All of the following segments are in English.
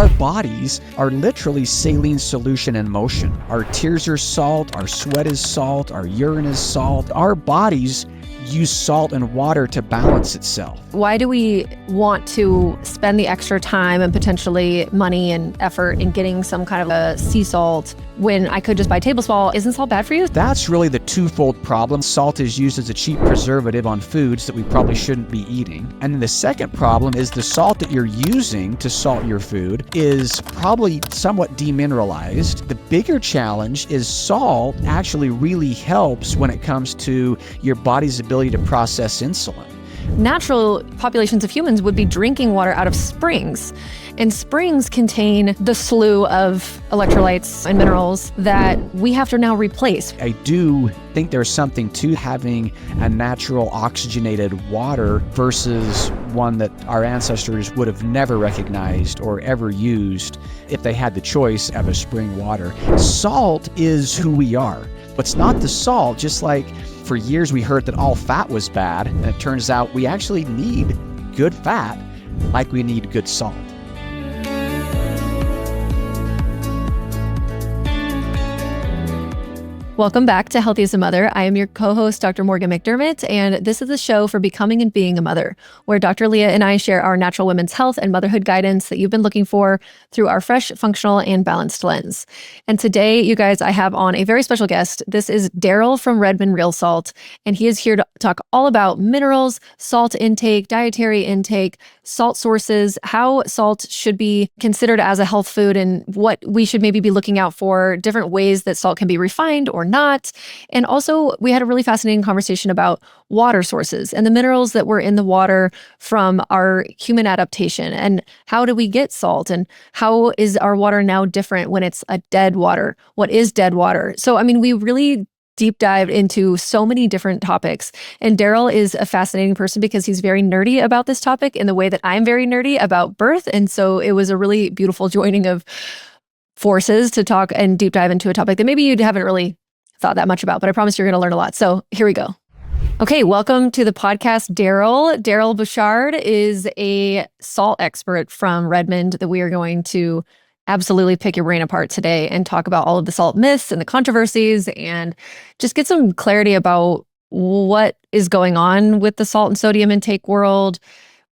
our bodies are literally saline solution in motion. Our tears are salt, our sweat is salt, our urine is salt. Our bodies use salt and water to balance itself. Why do we want to spend the extra time and potentially money and effort in getting some kind of a sea salt when I could just buy table salt? Isn't salt bad for you? That's really the twofold problem. Salt is used as a cheap preservative on foods that we probably shouldn't be eating. And then the second problem is the salt that you're using to salt your food is probably somewhat demineralized. The bigger challenge is salt actually really helps when it comes to your body's ability to process insulin. Natural populations of humans would be drinking water out of springs. And springs contain the slew of electrolytes and minerals that we have to now replace. I do think there's something to having a natural oxygenated water versus one that our ancestors would have never recognized or ever used if they had the choice of a spring water. Salt is who we are, but it's not the salt, just like for years we heard that all fat was bad, and it turns out we actually need good fat like we need good salt. Welcome back to Healthy as a Mother. I am your co-host, Dr. Morgan McDermott, and this is the show for becoming and being a mother, where Dr. Leah and I share our natural women's health and motherhood guidance that you've been looking for through our fresh, functional, and balanced lens. And today, you guys, I have on a very special guest. This is Darryl from Redmond Real Salt, and he is here to talk all about minerals, salt intake, dietary intake, salt sources, how salt should be considered as a health food, and what we should maybe be looking out for, different ways that salt can be refined or not. And also, we had a really fascinating conversation about water sources and the minerals that were in the water from our human adaptation, and how do we get salt, and how is our water now different when it's a dead water? What is dead water? So, I mean, we really deep dived into so many different topics. And Darryl is a fascinating person because he's very nerdy about this topic in the way that I'm very nerdy about birth. And so it was a really beautiful joining of forces to talk and deep dive into a topic that maybe you haven't really thought that much about, but I promise you're going to learn a lot. So here we go. Okay, welcome to the podcast, Darryl. Darryl Bosshardt is a salt expert from Redmond that we are going to absolutely pick your brain apart today and talk about all of the salt myths and the controversies and just get some clarity about what is going on with the salt and sodium intake world.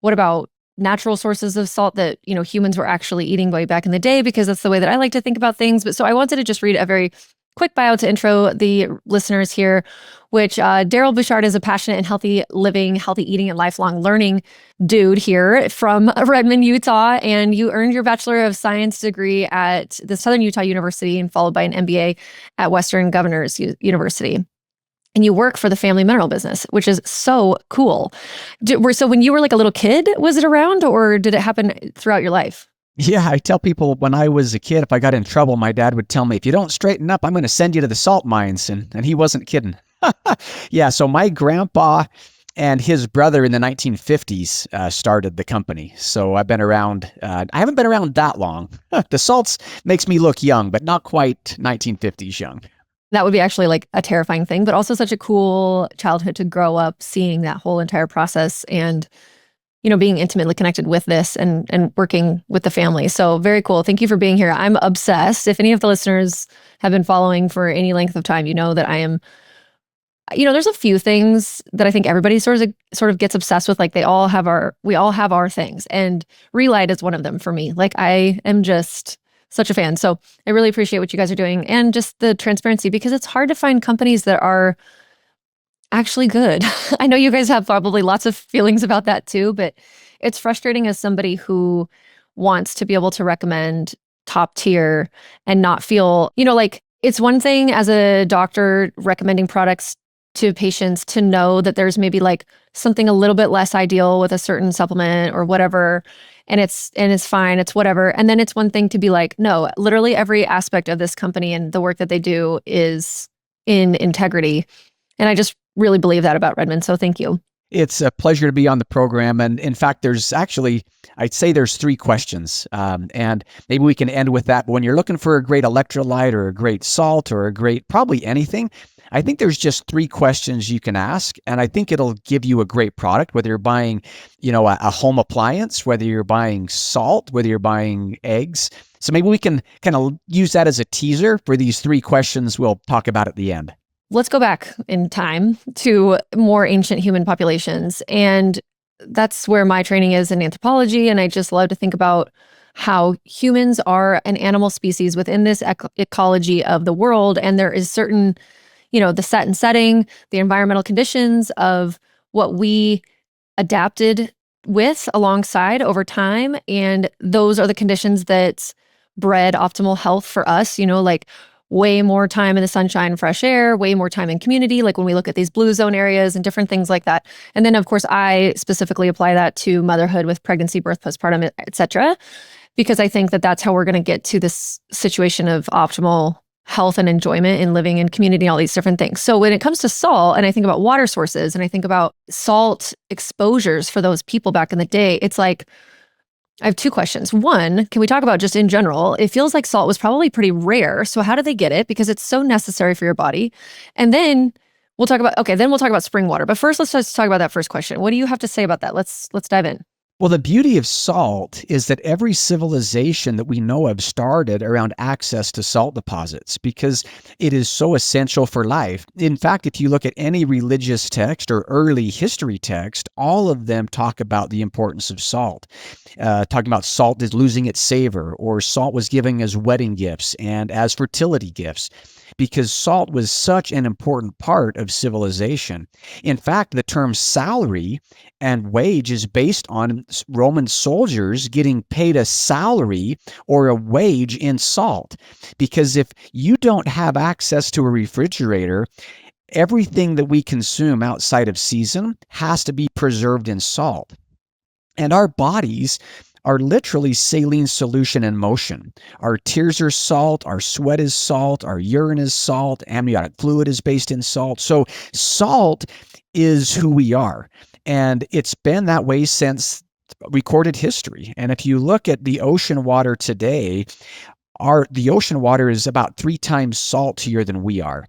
What about natural sources of salt that, humans were actually eating way back in the day, because that's the way that I like to think about things. But so I wanted to just read a very quick bio to intro the listeners here, which Darryl Bosshardt is a passionate and healthy living, healthy eating, and lifelong learning dude here from Redmond, Utah. And you earned your Bachelor of Science degree at the Southern Utah University and followed by an MBA at Western Governors University. And you work for the family mineral business, which is so cool. So when you were like a little kid, was it around, or did it happen throughout your life? Yeah, I tell people when I was a kid, if I got in trouble, my dad would tell me, if you don't straighten up, I'm going to send you to the salt mines. And he wasn't kidding. Yeah, so my grandpa and his brother in the 1950s started the company. So I've been around, I haven't been around that long. The salts makes me look young, but not quite 1950s young. That would be actually like a terrifying thing, but also such a cool childhood to grow up seeing that whole entire process and being intimately connected with this and working with the family. So very cool. Thank you for being here. I'm obsessed. If any of the listeners have been following for any length of time, you know that I am, there's a few things that I think everybody sort of gets obsessed with. Like we all have our things, and Relight is one of them for me. Like I am just such a fan. So I really appreciate what you guys are doing and just the transparency, because it's hard to find companies that are actually good. I know you guys have probably lots of feelings about that too, but it's frustrating as somebody who wants to be able to recommend top tier and not feel, like it's one thing as a doctor recommending products to patients to know that there's maybe like something a little bit less ideal with a certain supplement or whatever, and it's fine, it's whatever. And then it's one thing to be like, no, literally every aspect of this company and the work that they do is in integrity. And I just really believe that about Redmond. So thank you. It's a pleasure to be on the program. And in fact, I'd say there's 3 questions. And maybe we can end with that. But when you're looking for a great electrolyte or a great salt or a great, probably anything, I think there's just three questions you can ask, and I think it'll give you a great product, whether you're buying, a home appliance, whether you're buying salt, whether you're buying eggs. So maybe we can kind of use that as a teaser for these three questions we'll talk about at the end. Let's go back in time to more ancient human populations. And that's where my training is in anthropology. And I just love to think about how humans are an animal species within this ecology of the world. And there is certain, the set and setting, the environmental conditions of what we adapted with alongside over time. And those are the conditions that bred optimal health for us, like way more time in the sunshine, fresh air, way more time in community, like when we look at these blue zone areas and different things like that. And then, of course, I specifically apply that to motherhood with pregnancy, birth, postpartum, et cetera, because I think that that's how we're going to get to this situation of optimal health and enjoyment in living in community, all these different things. So when it comes to salt, and I think about water sources, and I think about salt exposures for those people back in the day, it's like, I have two questions. One, can we talk about just in general? It feels like salt was probably pretty rare. So how did they get it? Because it's so necessary for your body. And then we'll talk about spring water. But first, let's just talk about that first question. What do you have to say about that? Let's dive in. Well, the beauty of salt is that every civilization that we know of started around access to salt deposits because it is so essential for life. In fact, if you look at any religious text or early history text, all of them talk about the importance of salt. Talking about salt is losing its savor, or salt was given as wedding gifts and as fertility gifts, because salt was such an important part of civilization. In fact, the term salary and wage is based on Roman soldiers getting paid a salary or a wage in salt. Because if you don't have access to a refrigerator, everything that we consume outside of season has to be preserved in salt. And our bodies are literally saline solution in motion. Our tears are salt, our sweat is salt, our urine is salt, amniotic fluid is based in salt. So salt is who we are. And it's been that way since recorded history. And if you look at the ocean water today, the ocean water is about 3 times saltier than we are.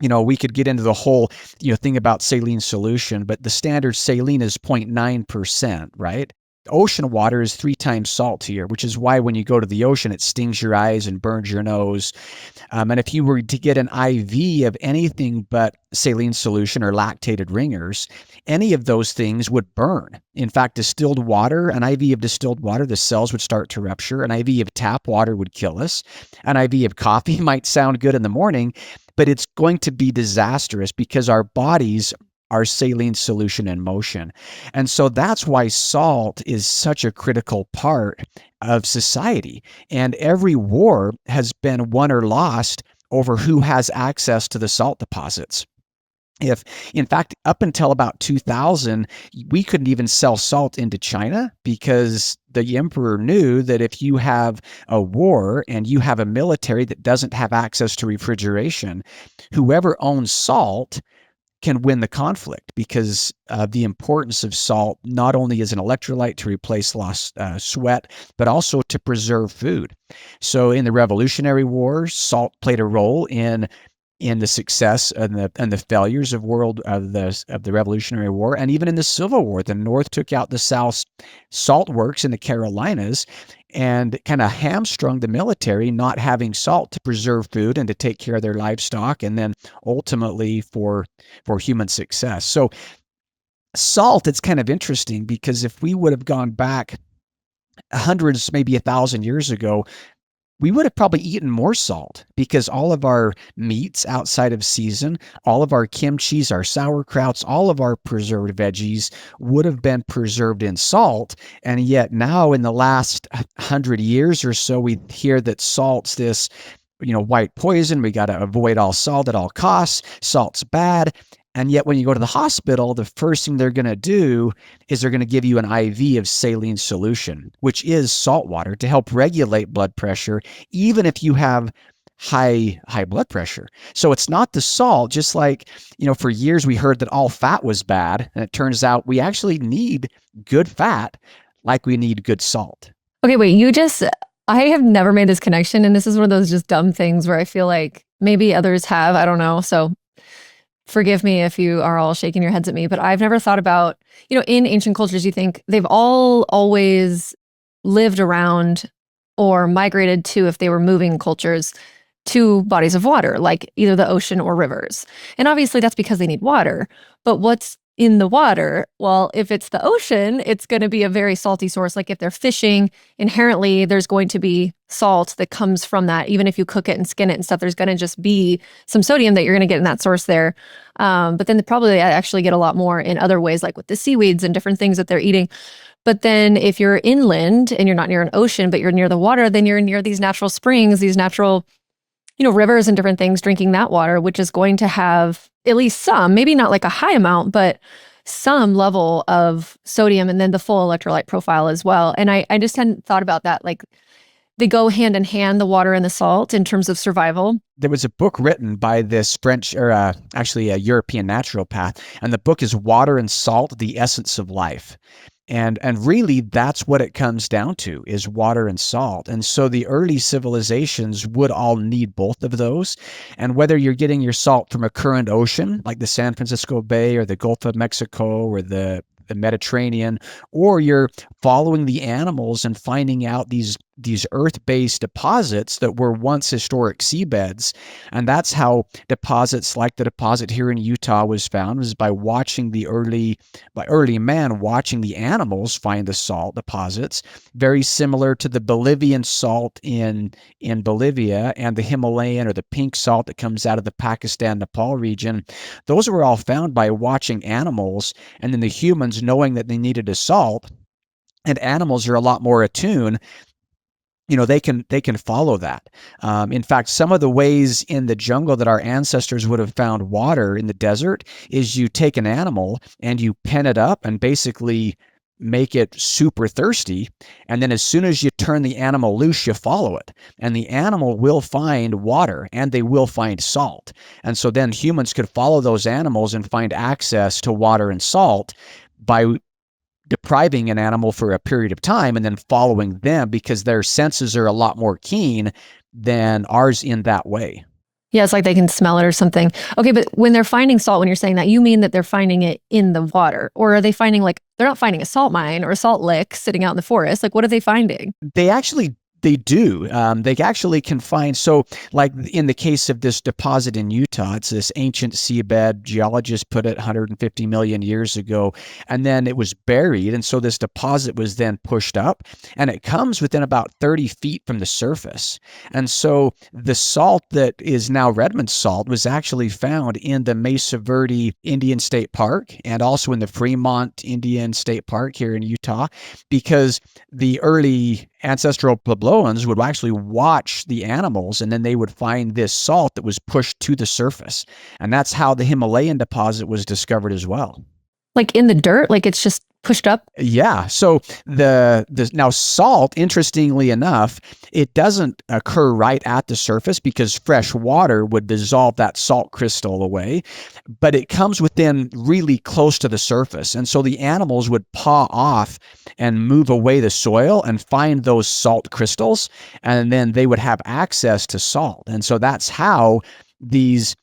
We could get into the whole, thing about saline solution, but the standard saline is 0.9%, right? Ocean water is 3 times saltier, which is why when you go to the ocean, it stings your eyes and burns your nose. And if you were to get an IV of anything but saline solution or lactated ringers, any of those things would burn. In fact, distilled water, an IV of distilled water, the cells would start to rupture. An IV of tap water would kill us. An IV of coffee might sound good in the morning, but it's going to be disastrous because our bodies are saline solution in motion. And so that's why salt is such a critical part of society. And every war has been won or lost over who has access to the salt deposits. In fact, up until about 2000, we couldn't even sell salt into China because the emperor knew that if you have a war and you have a military that doesn't have access to refrigeration, whoever owns salt can win the conflict because of the importance of salt, not only as an electrolyte to replace lost sweat, but also to preserve food. So in the Revolutionary War, salt played a role in the success and the failures of the Revolutionary War, and even in the Civil War. The North took out the South's salt works in the Carolinas and kind of hamstrung the military not having salt to preserve food and to take care of their livestock, and then ultimately for human success. So salt, it's kind of interesting because if we would have gone back hundreds, maybe 1,000 years ago, we would have probably eaten more salt because all of our meats outside of season, all of our kimchis, our sauerkrauts, all of our preserved veggies would have been preserved in salt. And yet now in the last 100 years or so, we hear that salt's this, white poison. We got to avoid all salt at all costs. Salt's bad. And yet when you go to the hospital, the first thing they're going to do is they're going to give you an IV of saline solution, which is salt water, to help regulate blood pressure, even if you have high blood pressure. So it's not the salt, just like, for years we heard that all fat was bad. And it turns out we actually need good fat like we need good salt. Okay, wait, I have never made this connection. And this is one of those just dumb things where I feel like maybe others have, I don't know. So Forgive me if you are all shaking your heads at me, but I've never thought about, in ancient cultures, you think they've all always lived around or migrated to, if they were moving cultures, to bodies of water, like either the ocean or rivers. And obviously that's because they need water. But what's in the water? Well, if it's the ocean, it's going to be a very salty source. Like if they're fishing, inherently there's going to be salt that comes from that. Even if you cook it and skin it and stuff, there's going to just be some sodium that you're going to get in that source there. But then they probably actually get a lot more in other ways, like with the seaweeds and different things that they're eating. But then if you're inland and you're not near an ocean, but you're near the water, then you're near these natural springs, these natural rivers and different things, drinking that water, which is going to have at least some, maybe not like a high amount, but some level of sodium, and then the full electrolyte profile as well. And I just hadn't thought about that. Like they go hand in hand, the water and the salt, in terms of survival. There was a book written by this French, or actually a European naturopath, and the book is Water and Salt, the Essence of Life. And really, that's what it comes down to, is water and salt. And so the early civilizations would all need both of those. And whether you're getting your salt from a current ocean, like the San Francisco Bay or the Gulf of Mexico or the Mediterranean, or you're following the animals and finding out these earth-based deposits that were once historic seabeds. And that's how deposits like the deposit here in Utah was found, was by early man watching the animals find the salt deposits, very similar to the Bolivian salt in Bolivia and the Himalayan or the pink salt that comes out of the Pakistan, Nepal region. Those were all found by watching animals, and then the humans knowing that they needed a salt. And animals are a lot more attuned. They can follow that. In fact, some of the ways in the jungle that our ancestors would have found water in the desert is you take an animal and you pen it up and basically make it super thirsty. And then as soon as you turn the animal loose, you follow it. And the animal will find water and they will find salt. And so then humans could follow those animals and find access to water and salt by depriving an animal for a period of time and then following them, because their senses are a lot more keen than ours in that way. Yeah, it's like they can smell it or something. Okay, but when they're finding salt, when you're saying that, you mean that they're finding it in the water? Or are they finding, like, they're not finding a salt mine or a salt lick sitting out in the forest? Like, what are they finding? They do. They actually can find, so like in the case of this deposit in Utah, it's this ancient seabed. Geologists put it 150 million years ago, and then it was buried. And so this deposit was then pushed up, and it comes within about 30 feet from the surface. And so the salt that is now Redmond salt was actually found in the Mesa Verde Indian State Park and also in the Fremont Indian State Park here in Utah, because the early ancestral Puebloans would actually watch the animals, and then they would find this salt that was pushed to the surface. And that's how the Himalayan deposit was discovered as well. Like in the dirt? Like it's just pushed up? Yeah. So now salt, interestingly enough, it doesn't occur right at the surface because fresh water would dissolve that salt crystal away, but it comes within really close to the surface. And so the animals would paw off and move away the soil and find those salt crystals, and then they would have access to salt. And so that's how these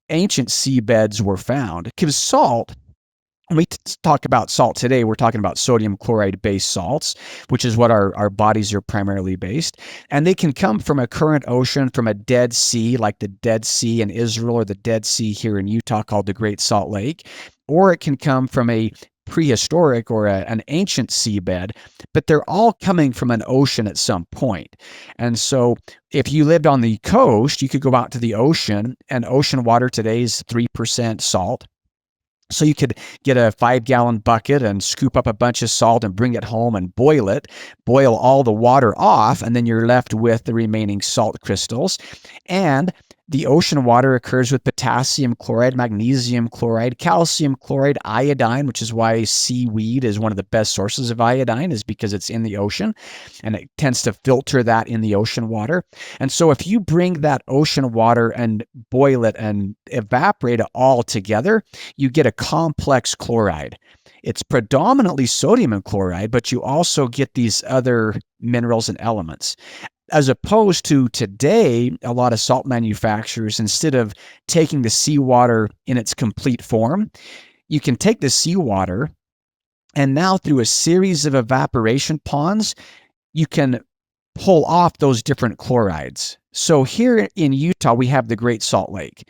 ancient seabeds were found. Because salt, when we talk about salt today, we're talking about sodium chloride-based salts, which is what our bodies are primarily based. And they can come from a current ocean, from a dead sea, like the Dead Sea in Israel or the Dead Sea here in Utah called the Great Salt Lake, or it can come from a prehistoric or an ancient seabed, but they're all coming from an ocean at some point. And so if you lived on the coast, you could go out to the ocean, and ocean water today is 3% salt. So you could get a 5-gallon bucket and scoop up a bunch of salt and bring it home and boil it, boil all the water off, and then you're left with the remaining salt crystals. And the ocean water occurs with potassium chloride, magnesium chloride, calcium chloride, iodine, which is why seaweed is one of the best sources of iodine, is because it's in the ocean, and it tends to filter that in the ocean water. And so if you bring that ocean water and boil it and evaporate it all together, you get a complex chloride. It's predominantly sodium and chloride, but you also get these other minerals and elements. As opposed to today, a lot of salt manufacturers, instead of taking the seawater in its complete form, you can take the seawater and now through a series of evaporation ponds, you can pull off those different chlorides. So here in Utah, we have the Great Salt Lake.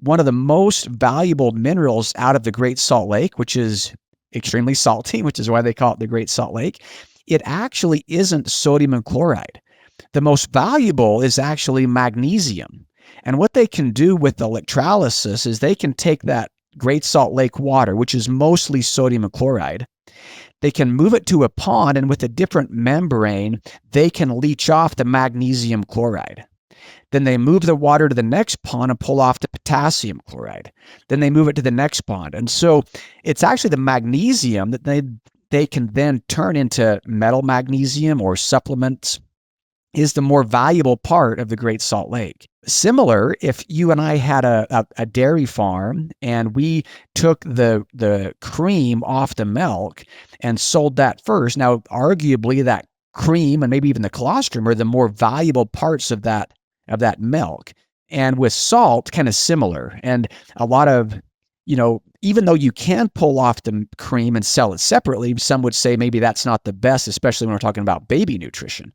One of the most valuable minerals out of the Great Salt Lake, which is extremely salty, which is why they call it the Great Salt Lake, it actually isn't sodium and chloride. The most valuable is actually magnesium. And what they can do with electrolysis is they can take that Great Salt Lake water, which is mostly sodium and chloride, they can move it to a pond, and with a different membrane, they can leach off the magnesium chloride. Then they move the water to the next pond and pull off the potassium chloride. Then they move it to the next pond. And so it's actually the magnesium that they can then turn into metal magnesium or supplements is the more valuable part of the Great Salt Lake. Similar, if you and I had a dairy farm and we took the cream off the milk and sold that first, now arguably that cream and maybe even the colostrum are the more valuable parts of that milk. And with salt, kind of similar. And a lot of, even though you can pull off the cream and sell it separately, some would say maybe that's not the best, especially when we're talking about baby nutrition.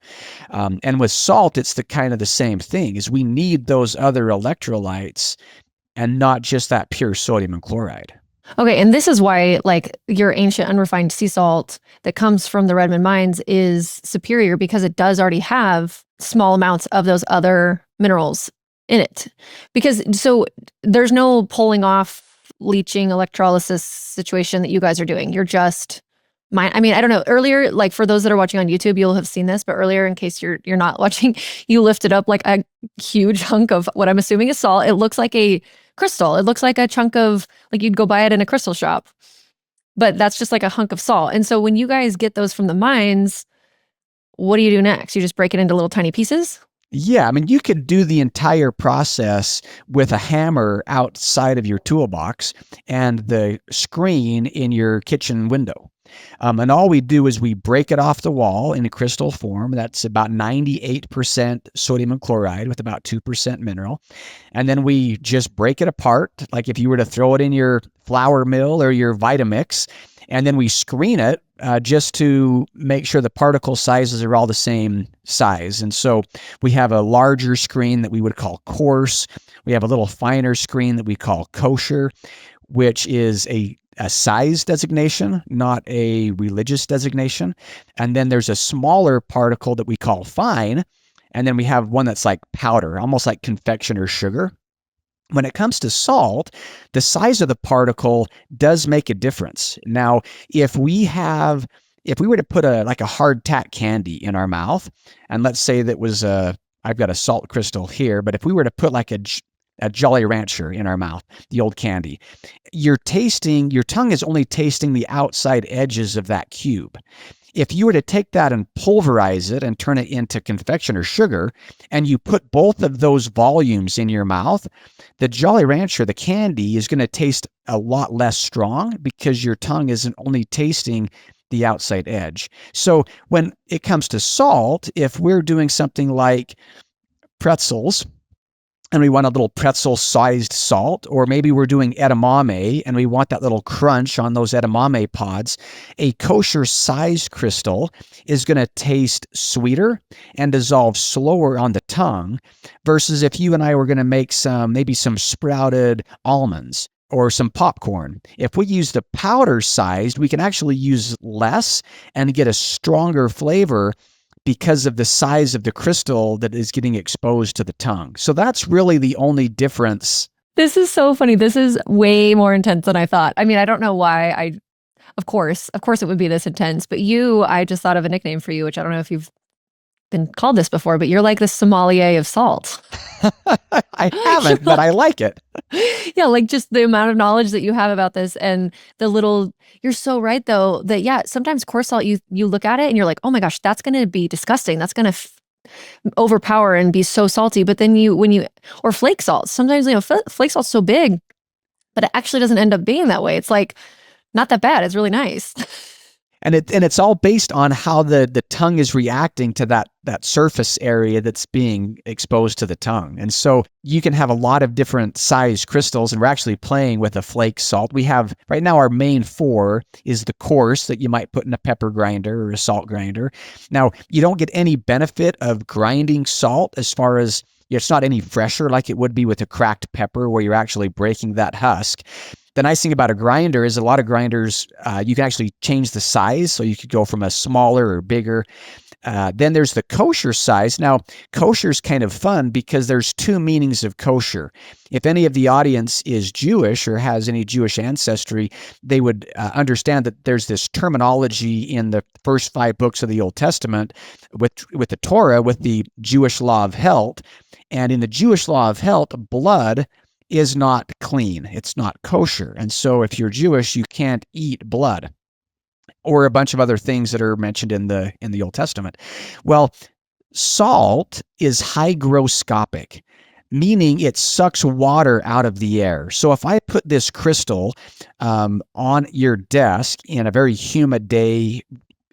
And with salt, it's the kind of the same thing, is we need those other electrolytes and not just that pure sodium and chloride. Okay, and this is why like your ancient unrefined sea salt that comes from the Redmond mines is superior, because it does already have small amounts of those other minerals in it. Because so there's no pulling off leaching electrolysis situation that you guys are doing. You're just I don't know. Earlier, like for those that are watching on YouTube, you'll have seen this, but earlier, in case you're not watching, you lifted up like a huge hunk of what I'm assuming is salt. It looks like a crystal. It looks like a chunk of, like you'd go buy it in a crystal shop, but that's just like a hunk of salt. And so when you guys get those from the mines, what do you do next? You just break it into little tiny pieces? Yeah, I mean, you could do the entire process with a hammer outside of your toolbox and the screen in your kitchen window. And all we do is we break it off the wall in a crystal form. That's about 98% sodium and chloride with about 2% mineral. And then we just break it apart, like if you were to throw it in your flour mill or your Vitamix, and then we screen it just to make sure the particle sizes are all the same size. And so we have a larger screen that we would call coarse. We have a little finer screen that we call kosher, which is a size designation, not a religious designation. And then there's a smaller particle that we call fine. And then we have one that's like powder, almost like confectioner sugar. When it comes to salt, the size of the particle does make a difference. Now, if we were to put a hardtack candy in our mouth, and let's say that was I've got a salt crystal here, but if we were to put like a Jolly Rancher in our mouth, the old candy, your tongue is only tasting the outside edges of that cube. If you were to take that and pulverize it and turn it into confectioner sugar, and you put both of those volumes in your mouth, the Jolly Rancher, the candy, is going to taste a lot less strong because your tongue isn't only tasting the outside edge. So when it comes to salt, if we're doing something like pretzels, and we want a little pretzel-sized salt, or maybe we're doing edamame and we want that little crunch on those edamame pods, a kosher-sized crystal is going to taste sweeter and dissolve slower on the tongue versus if you and I were going to make maybe some sprouted almonds or some popcorn. If we use the powder-sized, we can actually use less and get a stronger flavor because of the size of the crystal that is getting exposed to the tongue. So that's really the only difference. This is so funny. This is way more intense than I thought. I mean, I don't know why of course it would be this intense, but I just thought of a nickname for you, which I don't know if you've been called this before, but you're like the sommelier of salt. I haven't, but I like it. Yeah, like just the amount of knowledge that you have about this and you're so right though, that yeah, sometimes coarse salt, you look at it and you're like, oh my gosh, that's going to be disgusting. That's going to overpower and be so salty. But then or flake salt, sometimes, flake salt's so big, but it actually doesn't end up being that way. It's like, not that bad. It's really nice. And it's all based on how the tongue is reacting to that surface area that's being exposed to the tongue. And so you can have a lot of different size crystals, and we're actually playing with a flake salt. We have, right now, our main 4 is the coarse that you might put in a pepper grinder or a salt grinder. Now, you don't get any benefit of grinding salt as far as it's not any fresher like it would be with a cracked pepper where you're actually breaking that husk. The nice thing about a grinder is a lot of grinders, you can actually change the size. So you could go from a smaller or bigger. Then there's the kosher size. Now, kosher is kind of fun because there's 2 meanings of kosher. If any of the audience is Jewish or has any Jewish ancestry, they would understand that there's this terminology in the first 5 books of the Old Testament with the Torah, with the Jewish law of health. And in the Jewish law of health, blood is not clean. It's not kosher. And so if you're Jewish, you can't eat blood or a bunch of other things that are mentioned in the Old Testament. Well, salt is hygroscopic, meaning it sucks water out of the air. So if I put this crystal on your desk in a very humid day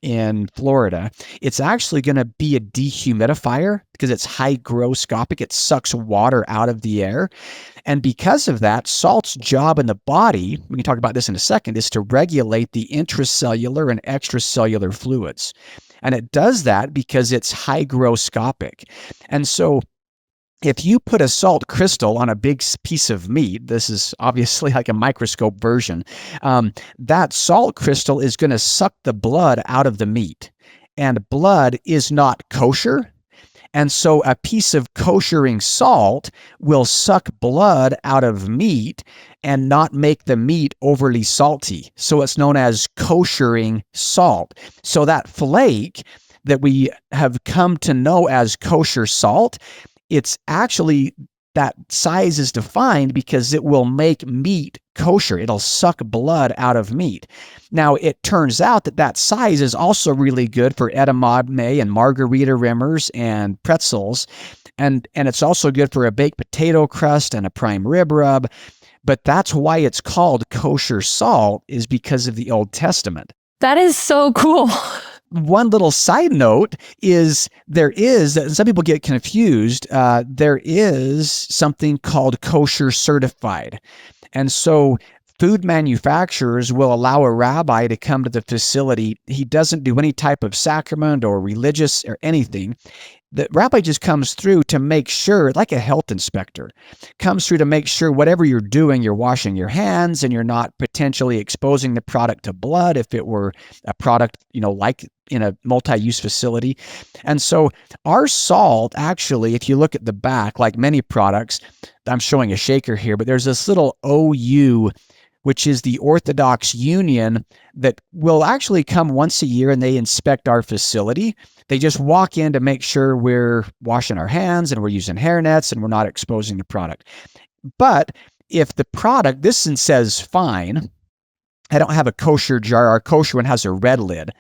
in Florida, it's actually going to be a dehumidifier because it's hygroscopic. It sucks water out of the air. And because of that, salt's job in the body, we can talk about this in a second, is to regulate the intracellular and extracellular fluids. And it does that because it's hygroscopic. And so if you put a salt crystal on a big piece of meat, this is obviously like a microscope version, that salt crystal is going to suck the blood out of the meat. And blood is not kosher. And so a piece of koshering salt will suck blood out of meat and not make the meat overly salty. So it's known as koshering salt. So that flake that we have come to know as kosher salt, it's actually, that size is defined because it will make meat kosher. It'll suck blood out of meat. Now, it turns out that size is also really good for edamame and margarita rimmers and pretzels. And it's also good for a baked potato crust and a prime rib rub. But that's why it's called kosher salt, is because of the Old Testament. That is so cool. One little side note is some people get confused, there is something called kosher certified. And so food manufacturers will allow a rabbi to come to the facility. He doesn't do any type of sacrament or religious or anything. The rabbi just comes through to make sure, like a health inspector, comes through to make sure whatever you're doing, you're washing your hands and you're not potentially exposing the product to blood if it were a product, like in a multi-use facility. And so our salt, actually, if you look at the back, like many products, I'm showing a shaker here, but there's this little OU, which is the Orthodox Union, that will actually come once a year and they inspect our facility. They just walk in to make sure we're washing our hands and we're using hairnets and we're not exposing the product. But if the product, this one says fine, I don't have a kosher jar. Our kosher one has a red lid.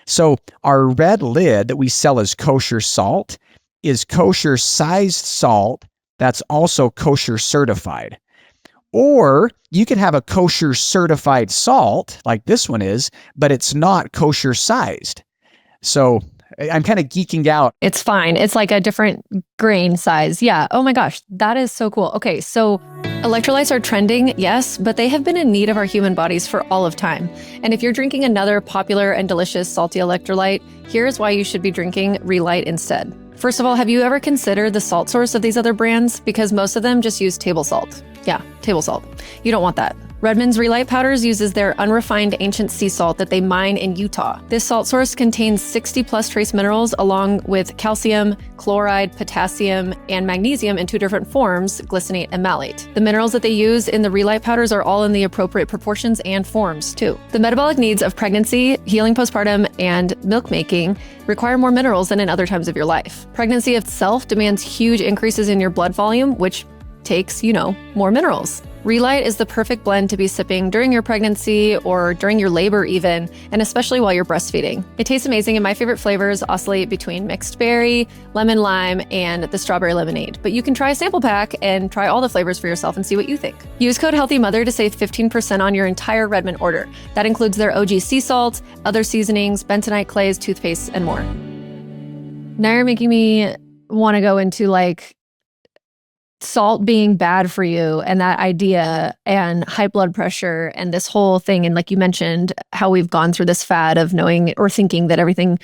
So our red lid that we sell as kosher salt is kosher sized salt that's also kosher certified. Or you can have a kosher certified salt like this one is, but it's not kosher sized. So I'm kind of geeking out. It's fine. It's like a different grain size. Yeah. Oh my gosh. That is so cool. Okay. So electrolytes are trending, yes, but they have been in need of our human bodies for all of time. And if you're drinking another popular and delicious salty electrolyte, here's why you should be drinking Relight instead. First of all, have you ever considered the salt source of these other brands? Because most of them just use table salt. Yeah, table salt. You don't want that. Redmond's Relight Powders uses their unrefined ancient sea salt that they mine in Utah. This salt source contains 60 plus trace minerals along with calcium, chloride, potassium, and magnesium in 2 different forms, glycinate and malate. The minerals that they use in the Relight powders are all in the appropriate proportions and forms too. The metabolic needs of pregnancy, healing postpartum, and milk making require more minerals than in other times of your life. Pregnancy itself demands huge increases in your blood volume, which takes, more minerals. Relight is the perfect blend to be sipping during your pregnancy or during your labor even, and especially while you're breastfeeding. It tastes amazing, and my favorite flavors oscillate between mixed berry, lemon lime, and the strawberry lemonade. But you can try a sample pack and try all the flavors for yourself and see what you think. Use code HEALTHYMOTHER to save 15% on your entire Redmond order. That includes their OG sea salt, other seasonings, bentonite clays, toothpaste, and more. Now you're making me want to go into like salt being bad for you and that idea and high blood pressure and this whole thing. And like you mentioned, how we've gone through this fad of knowing or thinking that everything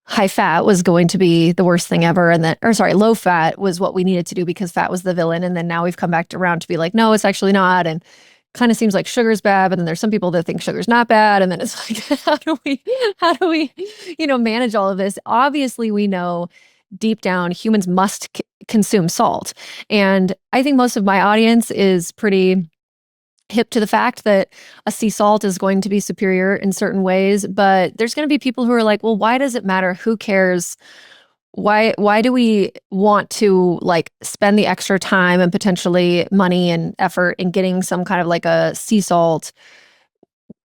high fat was going to be the worst thing ever. And that, low fat was what we needed to do because fat was the villain. And then now we've come back around to be like, no, it's actually not. And kind of seems like sugar's bad, but then there's some people that think sugar's not bad. And then it's like, how do we, manage all of this? Obviously we know deep down humans must consume salt. And I think most of my audience is pretty hip to the fact that a sea salt is going to be superior in certain ways, but there's going to be people who are like, well, why does it matter? Who cares? Why do we want to like spend the extra time and potentially money and effort in getting some kind of like a sea salt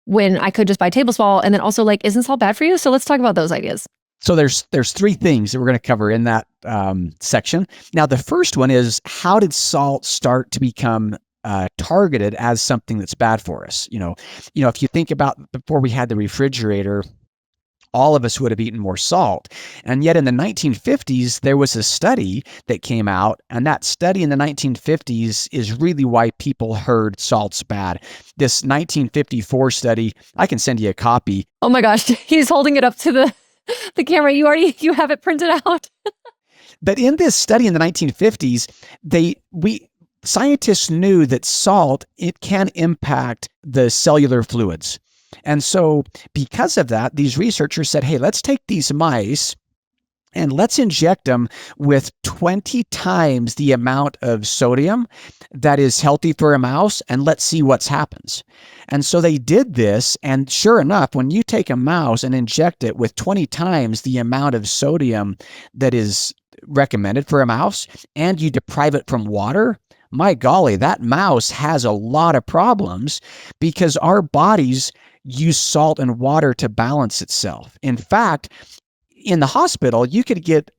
when I could just buy table salt? And then also like, isn't salt bad for you? So let's talk about those ideas. So there's three things that we're going to cover in that section. Now, the first one is, how did salt start to become targeted as something that's bad for us? If you think about before we had the refrigerator, all of us would have eaten more salt. And yet in the 1950s, there was a study that came out, and that study in the 1950s is really why people heard salt's bad. This 1954 study, I can send you a copy. Oh my gosh, he's holding it up to the camera. You have it printed out. But in this study in the 1950s, scientists knew that salt, it can impact the cellular fluids. And so because of that, these researchers said, hey, let's take these mice and let's inject them with 20 times the amount of sodium that is healthy for a mouse, and let's see what happens. And so they did this, and sure enough, when you take a mouse and inject it with 20 times the amount of sodium that is recommended for a mouse, and you deprive it from water, my golly, that mouse has a lot of problems because our bodies use salt and water to balance itself. In fact, in the hospital, you could get,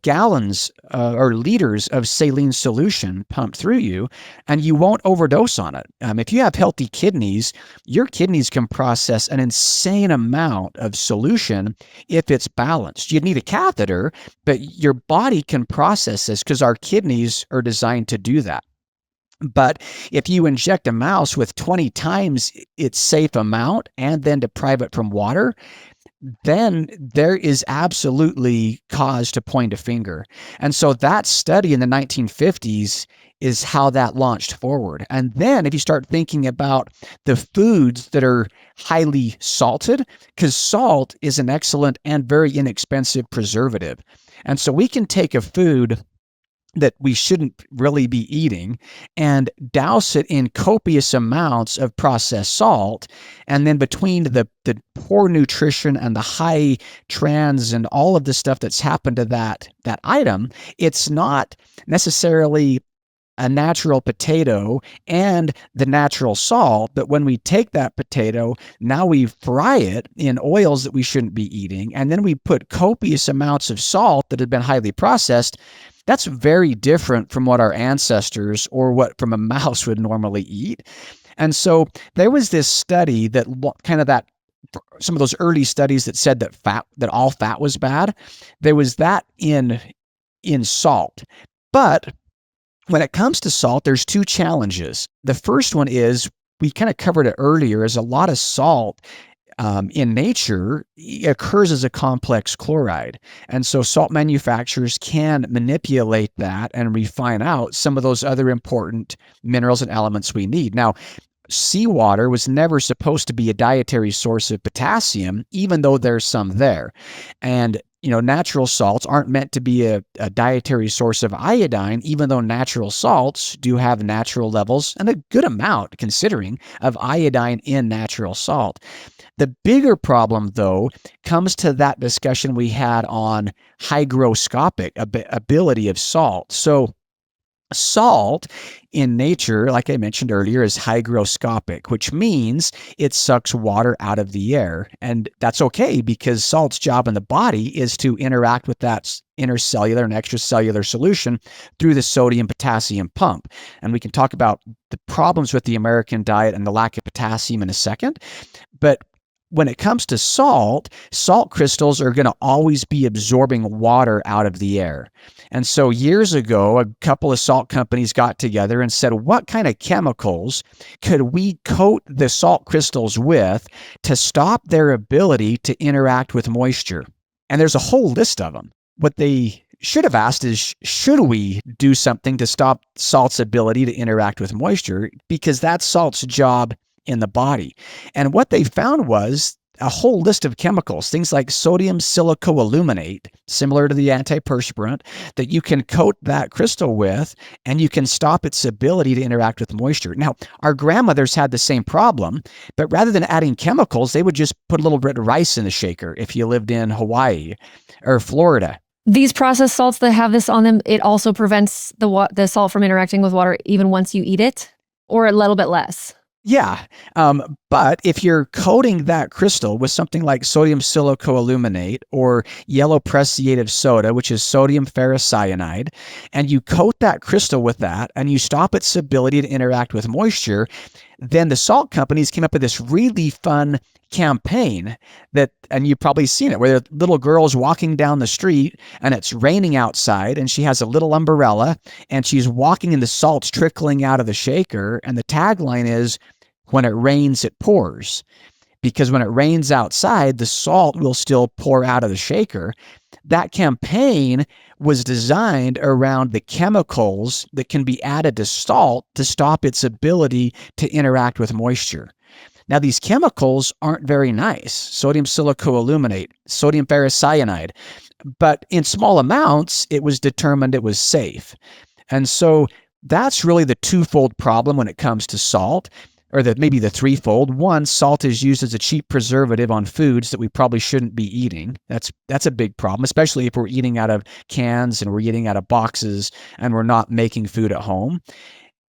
gallons or liters of saline solution pumped through you, and you won't overdose on it. If you have healthy kidneys, your kidneys can process an insane amount of solution if it's balanced. You'd need a catheter, but your body can process this because our kidneys are designed to do that. But if you inject a mouse with 20 times its safe amount and then deprive it from water, then there is absolutely cause to point a finger. And so that study in the 1950s is how that launched forward. And then if you start thinking about the foods that are highly salted, because salt is an excellent and very inexpensive preservative. And so we can take a food that we shouldn't really be eating and douse it in copious amounts of processed salt. And then between the poor nutrition and the high trans and all of the stuff that's happened to that item, it's not necessarily a natural potato and the natural salt, but when we take that potato, now we fry it in oils that we shouldn't be eating, and then we put copious amounts of salt that have been highly processed. That's very different from what our ancestors or what from a mouse would normally eat. And so there was this study that some of those early studies that said that all fat was bad. There was that in salt. But when it comes to salt, there's two challenges. The first one is, we kind of covered it earlier, is a lot of salt in nature occurs as a complex chloride. And so salt manufacturers can manipulate that and refine out some of those other important minerals and elements we need. Now, seawater was never supposed to be a dietary source of potassium, even though there's some there. And natural salts aren't meant to be a dietary source of iodine, even though natural salts do have natural levels and a good amount, considering, of iodine in natural salt. The bigger problem, though, comes to that discussion we had on hygroscopic ability of salt. So Salt in nature, like I mentioned earlier, is hygroscopic, which means it sucks water out of the air. And that's okay because salt's job in the body is to interact with that intercellular and extracellular solution through the sodium-potassium pump. And we can talk about the problems with the American diet and the lack of potassium in a second. But when it comes to salt crystals are going to always be absorbing water out of the air. And so years ago, a couple of salt companies got together and said, what kind of chemicals could we coat the salt crystals with to stop their ability to interact with moisture? And there's a whole list of them. What they should have asked is, should we do something to stop salt's ability to interact with moisture? Because that's salt's job in the body. And what they found was a whole list of chemicals, things like sodium silicoaluminate, similar to the antiperspirant, that you can coat that crystal with, and you can stop its ability to interact with moisture. Now, our grandmothers had the same problem, but rather than adding chemicals, they would just put a little bit of rice in the shaker if you lived in Hawaii or Florida. These processed salts that have this on them, it also prevents the salt from interacting with water even once you eat it, or a little bit less. Yeah, but if you're coating that crystal with something like sodium silicoaluminate or yellow precipitative soda, which is sodium ferrocyanide, and you coat that crystal with that and you stop its ability to interact with moisture, then the salt companies came up with this really fun campaign and you've probably seen it, where the little girl's walking down the street and it's raining outside and she has a little umbrella and she's walking and the salt's trickling out of the shaker. And the tagline is, when it rains, it pours. Because when it rains outside, the salt will still pour out of the shaker. That campaign was designed around the chemicals that can be added to salt to stop its ability to interact with moisture. Now, these chemicals aren't very nice. Sodium silicoaluminate, sodium ferrocyanide. But in small amounts, it was determined it was safe. And so that's really the twofold problem when it comes to salt. Or maybe the threefold. One, salt is used as a cheap preservative on foods that we probably shouldn't be eating. That's a big problem, especially if we're eating out of cans and we're eating out of boxes and we're not making food at home.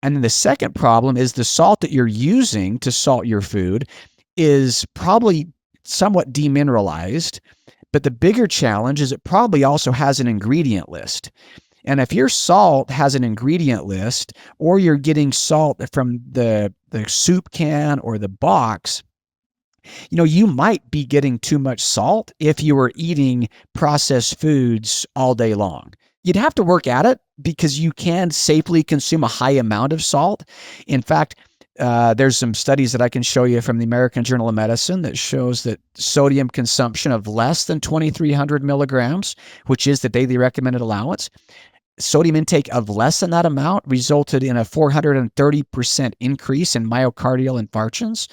And then the second problem is the salt that you're using to salt your food is probably somewhat demineralized. But the bigger challenge is it probably also has an ingredient list. And if your salt has an ingredient list, or you're getting salt from the soup can or the box, you might be getting too much salt if you were eating processed foods all day long. You'd have to work at it because you can safely consume a high amount of salt. In fact, there's some studies that I can show you from the American Journal of Medicine that shows that sodium consumption of less than 2,300 milligrams, which is the daily recommended allowance, sodium intake of less than that amount resulted in a 430% increase in myocardial infarctions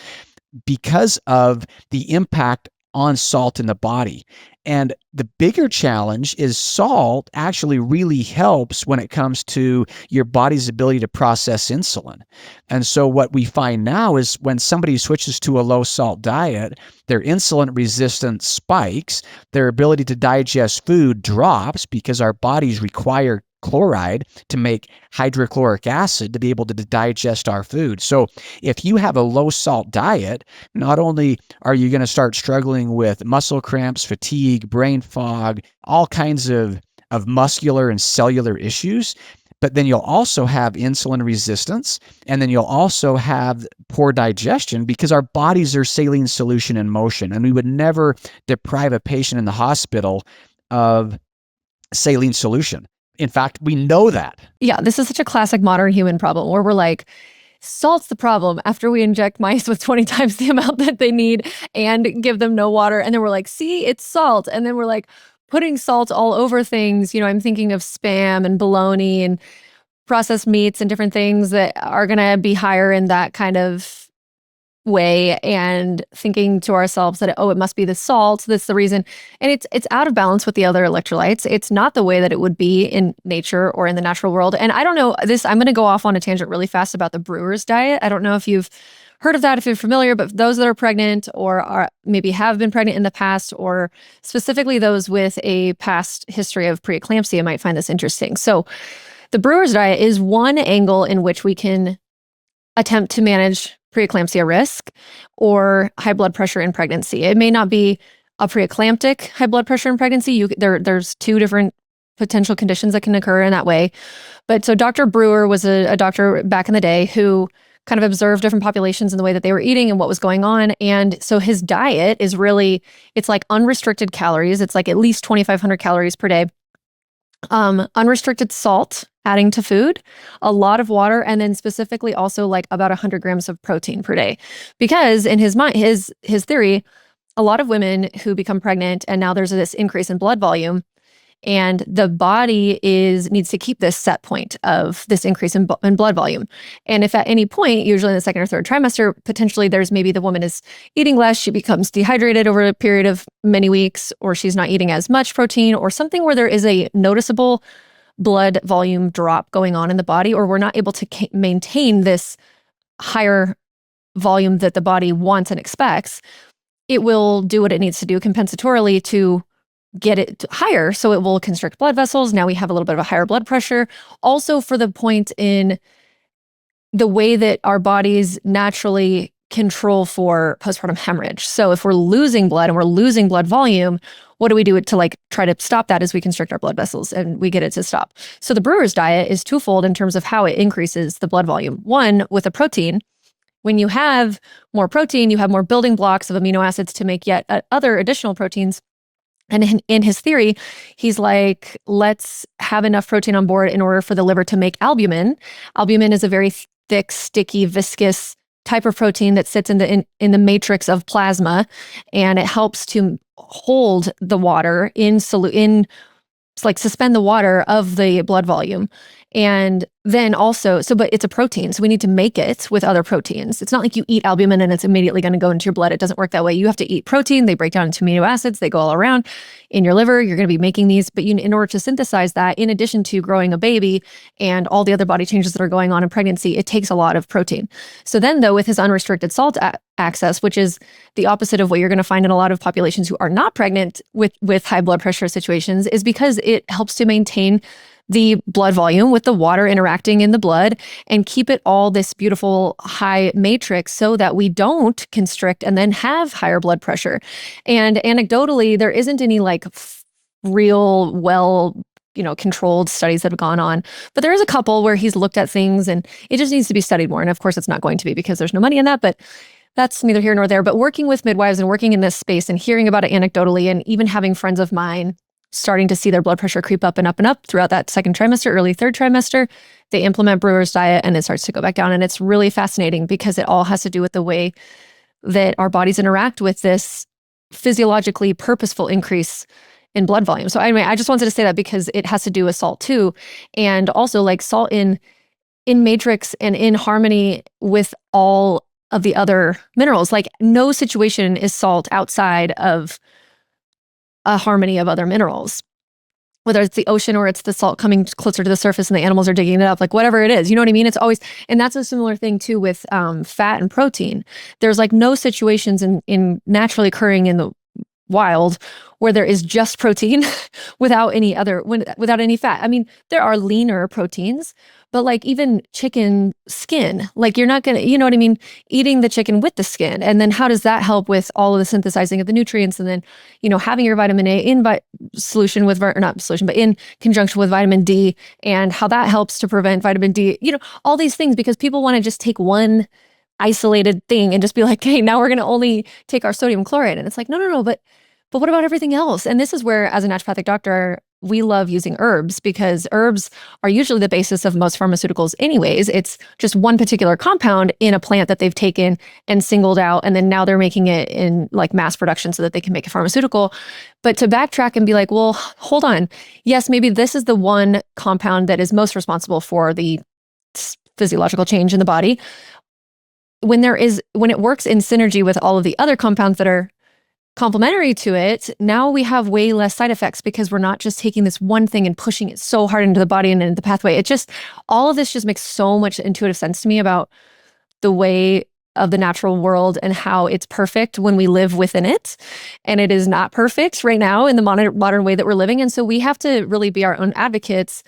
because of the impact on salt in the body. And the bigger challenge is salt actually really helps when it comes to your body's ability to process insulin. And so what we find now is when somebody switches to a low salt diet, their insulin resistance spikes, their ability to digest food drops because our bodies require chloride to make hydrochloric acid to be able to digest our food. So if you have a low salt diet, not only are you going to start struggling with muscle cramps, fatigue, brain fog, all kinds of muscular and cellular issues, but then you'll also have insulin resistance, and then you'll also have poor digestion because our bodies are saline solution in motion, and we would never deprive a patient in the hospital of saline solution. In fact, we know that. Yeah, this is such a classic modern human problem where we're like, salt's the problem after we inject mice with 20 times the amount that they need and give them no water. And then we're like, see, it's salt. And then we're like putting salt all over things. I'm thinking of Spam and bologna and processed meats and different things that are going to be higher in that kind of way, and thinking to ourselves that, it must be the salt, that's the reason. And it's out of balance with the other electrolytes. It's not the way that it would be in nature or in the natural world. And I don't know this, I'm going to go off on a tangent really fast about the Brewer's diet. I don't know if you've heard of that, if you're familiar, but those that are pregnant or are maybe have been pregnant in the past, or specifically those with a past history of preeclampsia might find this interesting. So The Brewer's diet is one angle in which we can attempt to manage preeclampsia risk or high blood pressure in pregnancy. It may not be a preeclamptic high blood pressure in pregnancy. There's two different potential conditions that can occur in that way. But so Dr. Brewer was a doctor back in the day who kind of observed different populations in the way that they were eating and what was going on. And so his diet is really, it's like unrestricted calories. It's like at least 2,500 calories per day. Unrestricted salt adding to food, a lot of water, and then specifically also like about 100 grams of protein per day. Because in his mind, his theory, a lot of women who become pregnant and now there's this increase in blood volume, and the body needs to keep this set point of this increase in blood volume. And if at any point, usually in the second or third trimester, potentially there's maybe the woman is eating less, she becomes dehydrated over a period of many weeks, or she's not eating as much protein, or something where there is a noticeable blood volume drop going on in the body, or we're not able to maintain this higher volume that the body wants and expects, it will do what it needs to do compensatorily to get it higher. So it will constrict blood vessels. Now we have a little bit of a higher blood pressure. Also for the point in the way that our bodies naturally control for postpartum hemorrhage. So if we're losing blood and we're losing blood volume, what do we do to like try to stop that as we constrict our blood vessels and we get it to stop? So the Brewer's diet is twofold in terms of how it increases the blood volume. One, with a protein. When you have more protein, you have more building blocks of amino acids to make yet other additional proteins. And in his theory, he's like, let's have enough protein on board in order for the liver to make albumin. Albumin is a very thick, sticky, viscous type of protein that sits in the matrix of plasma, and it helps to hold the water it's like suspend the water of the blood volume. And then also, but it's a protein, so we need to make it with other proteins. It's not like you eat albumin and it's immediately going to go into your blood. It doesn't work that way. You have to eat protein. They break down into amino acids. They go all around in your liver. You're going to be making these, but in order to synthesize that, in addition to growing a baby and all the other body changes that are going on in pregnancy, it takes a lot of protein. So then though, with his unrestricted salt access, which is the opposite of what you're going to find in a lot of populations who are not pregnant with high blood pressure situations, is because it helps to maintain the blood volume with the water interacting in the blood and keep it all this beautiful high matrix so that we don't constrict and then have higher blood pressure. And anecdotally, there isn't any like real controlled studies that have gone on, but there is a couple where he's looked at things and it just needs to be studied more. And of course it's not going to be because there's no money in that, but that's neither here nor there. But working with midwives and working in this space and hearing about it anecdotally, and even having friends of mine starting to see their blood pressure creep up and up and up throughout that second trimester, early third trimester, they implement Brewer's diet and it starts to go back down. And it's really fascinating because it all has to do with the way that our bodies interact with this physiologically purposeful increase in blood volume. So anyway, I just wanted to say that because it has to do with salt too. And also like salt in matrix and in harmony with all of the other minerals. Like no situation is salt outside of a harmony of other minerals, whether it's the ocean or it's the salt coming closer to the surface and the animals are digging it up, like whatever it is, you know what I mean? It's always, and that's a similar thing too with fat and protein. There's like no situations in naturally occurring in the wild where there is just protein without any fat. I mean, there are leaner proteins, but like even chicken skin, like you're not going to, you know what I mean? Eating the chicken with the skin. And then how does that help with all of the synthesizing of the nutrients? And then, having your vitamin A in solution with, or not solution, but in conjunction with vitamin D, and how that helps to prevent vitamin D, all these things, because people want to just take one isolated thing and just be like, hey, now we're going to only take our sodium chloride. And it's like, no, but what about everything else? And this is where, as a naturopathic doctor, we love using herbs, because herbs are usually the basis of most pharmaceuticals anyways. It's just one particular compound in a plant that they've taken and singled out, and then now they're making it in like mass production so that they can make a pharmaceutical. But to backtrack and be like, well, hold on. Yes, maybe this is the one compound that is most responsible for the physiological change in the body. When it works in synergy with all of the other compounds that are complementary to it, now we have way less side effects because we're not just taking this one thing and pushing it so hard into the body and into the pathway. All of this just makes so much intuitive sense to me about the way of the natural world and how it's perfect when we live within it. And it is not perfect right now in the modern way that we're living. And so we have to really be our own advocates.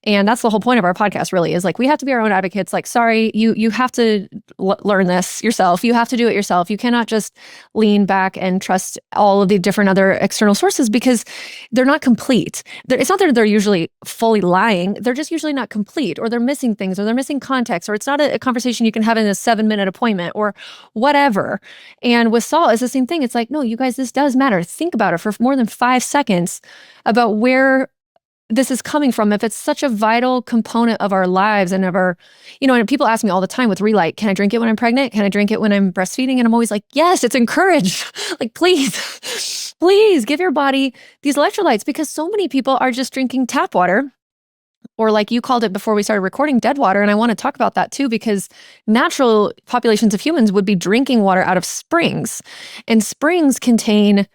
And that's the whole point of our podcast, really, is like, we have to be our own advocates. Like, sorry, you have to learn this yourself. You have to do it yourself. You cannot just lean back and trust all of the different other external sources because they're not complete. It's not that they're usually fully lying. They're just usually not complete, or they're missing things, or they're missing context, or it's not a conversation you can have in a 7-minute appointment or whatever. And with salt, it's the same thing. It's like, no, you guys, this does matter. Think about it for more than 5 seconds about where this is coming from. If it's such a vital component of our lives and of our, and people ask me all the time with Relight, can I drink it when I'm pregnant? Can I drink it when I'm breastfeeding? And I'm always like, yes, it's encouraged. Like, please give your body these electrolytes, because so many people are just drinking tap water, or like you called it before we started recording, dead water. And I want to talk about that too, because natural populations of humans would be drinking water out of springs, and springs contain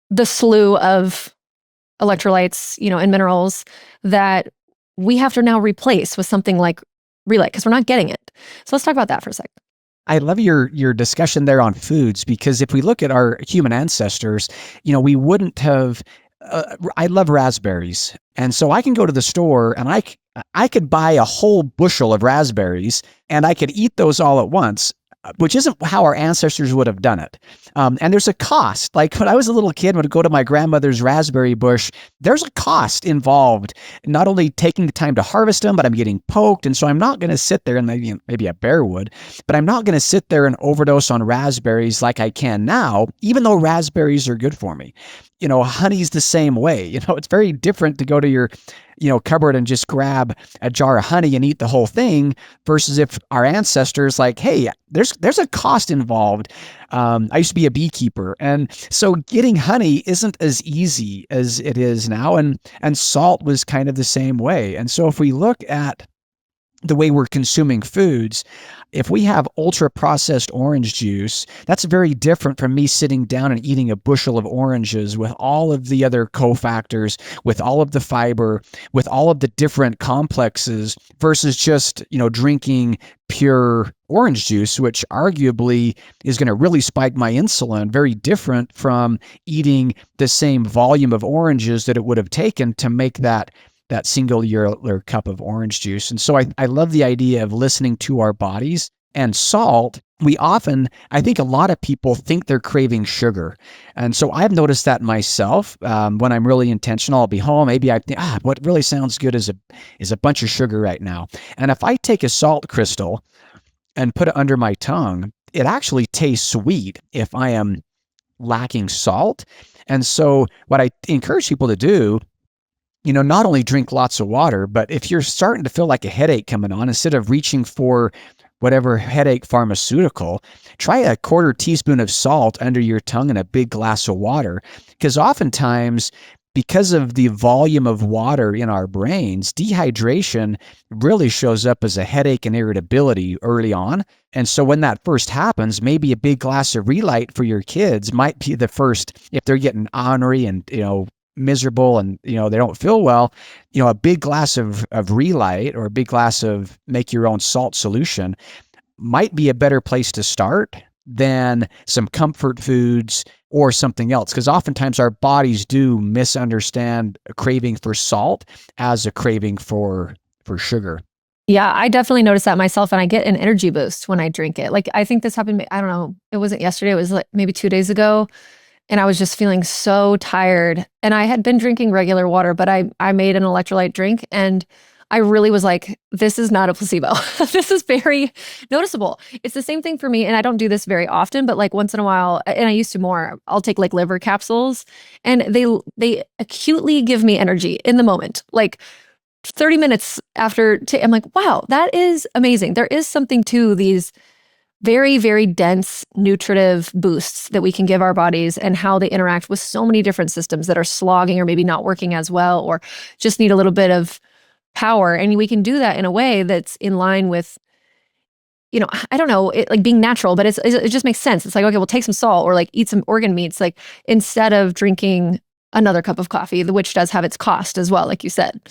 the slew of electrolytes, and minerals that we have to now replace with something like Relight, because we're not getting it. So let's talk about that for a sec. I love your discussion there on foods, because if we look at our human ancestors, we wouldn't have. I love raspberries, and so I can go to the store and I could buy a whole bushel of raspberries, and I could eat those all at once, which isn't how our ancestors would have done it. And there's a cost. Like when I was a little kid, when I would go to my grandmother's raspberry bush, there's a cost involved, not only taking the time to harvest them, but I'm getting poked. And so I'm not going to sit there, and maybe a bear would, but I'm not going to sit there and overdose on raspberries like I can now, even though raspberries are good for me. Honey's the same way. It's very different to go to your cupboard and just grab a jar of honey and eat the whole thing, versus if our ancestors like, hey, there's a cost involved. I used to be a beekeeper, and so getting honey isn't as easy as it is now, and salt was kind of the same way. And so if we look at the way we're consuming foods, if we have ultra-processed orange juice, that's very different from me sitting down and eating a bushel of oranges with all of the other cofactors, with all of the fiber, with all of the different complexes, versus just, drinking pure orange juice, which arguably is going to really spike my insulin, very different from eating the same volume of oranges that it would have taken to make that singular cup of orange juice. And so I love the idea of listening to our bodies. And salt, I think a lot of people think they're craving sugar. And so I've noticed that myself. When I'm really intentional, I'll be home. Maybe I think, what really sounds good is a bunch of sugar right now. And if I take a salt crystal and put it under my tongue, it actually tastes sweet if I am lacking salt. And so what I encourage people to do, not only drink lots of water, but if you're starting to feel like a headache coming on, instead of reaching for whatever headache pharmaceutical, try a 1/4 teaspoon of salt under your tongue and a big glass of water. Because oftentimes, because of the volume of water in our brains, dehydration really shows up as a headache and irritability early on. And so when that first happens, maybe a big glass of Relight for your kids might be the first, if they're getting ornery and, miserable and they don't feel well, a big glass of Relight or a big glass of make your own salt solution might be a better place to start than some comfort foods or something else, because oftentimes our bodies do misunderstand a craving for salt as a craving for sugar. Yeah, I definitely noticed that myself, and I get an energy boost when I drink it. Like, I think this happened, I don't know, it wasn't yesterday, it was like maybe 2 days ago. And I was just feeling so tired. And I had been drinking regular water, but I made an electrolyte drink, and I really was like, this is not a placebo. This is very noticeable. It's the same thing for me. And I don't do this very often, but like once in a while, and I used to more, I'll take like liver capsules, and they acutely give me energy in the moment. Like 30 minutes after, I'm like, wow, that is amazing. There is something to these very, very dense nutritive boosts that we can give our bodies, and how they interact with so many different systems that are slogging or maybe not working as well, or just need a little bit of power. And we can do that in a way that's in line with, I don't know, like being natural, but it just makes sense. It's like, okay, we'll take some salt or like eat some organ meats, like instead of drinking another cup of coffee, which does have its cost as well, like you said.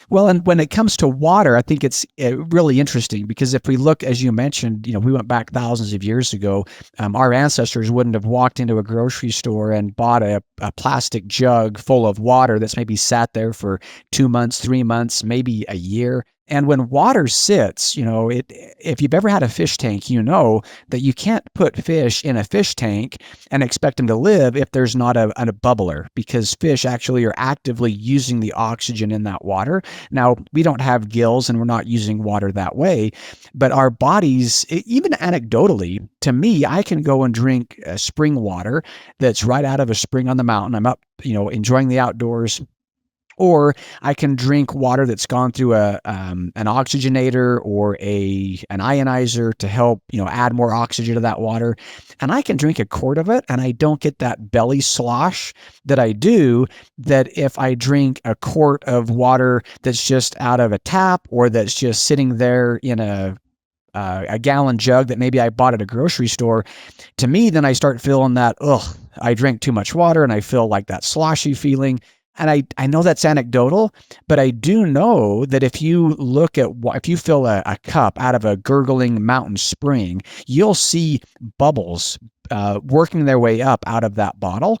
Well, and when it comes to water, I think it's really interesting because if we look, as you mentioned, we went back thousands of years ago. Our ancestors wouldn't have walked into a grocery store and bought a plastic jug full of water that's maybe sat there for 2 months, 3 months, maybe a year. And when water sits, if you've ever had a fish tank, you know that you can't put fish in a fish tank and expect them to live if there's not a bubbler, because fish actually are actively using the oxygen in that water. Now, we don't have gills and we're not using water that way, but our bodies, even anecdotally, to me, I can go and drink spring water that's right out of a spring on the mountain. I'm up, enjoying the outdoors. Or I can drink water that's gone through an oxygenator or an ionizer to help, add more oxygen to that water. And I can drink a quart of it and I don't get that belly slosh that I do that if I drink a quart of water that's just out of a tap or that's just sitting there in a gallon jug that maybe I bought at a grocery store. To me, then I start feeling that, I drank too much water and I feel like that sloshy feeling. And I know that's anecdotal, but I do know that if you fill a cup out of a gurgling mountain spring, you'll see bubbles working their way up out of that bottle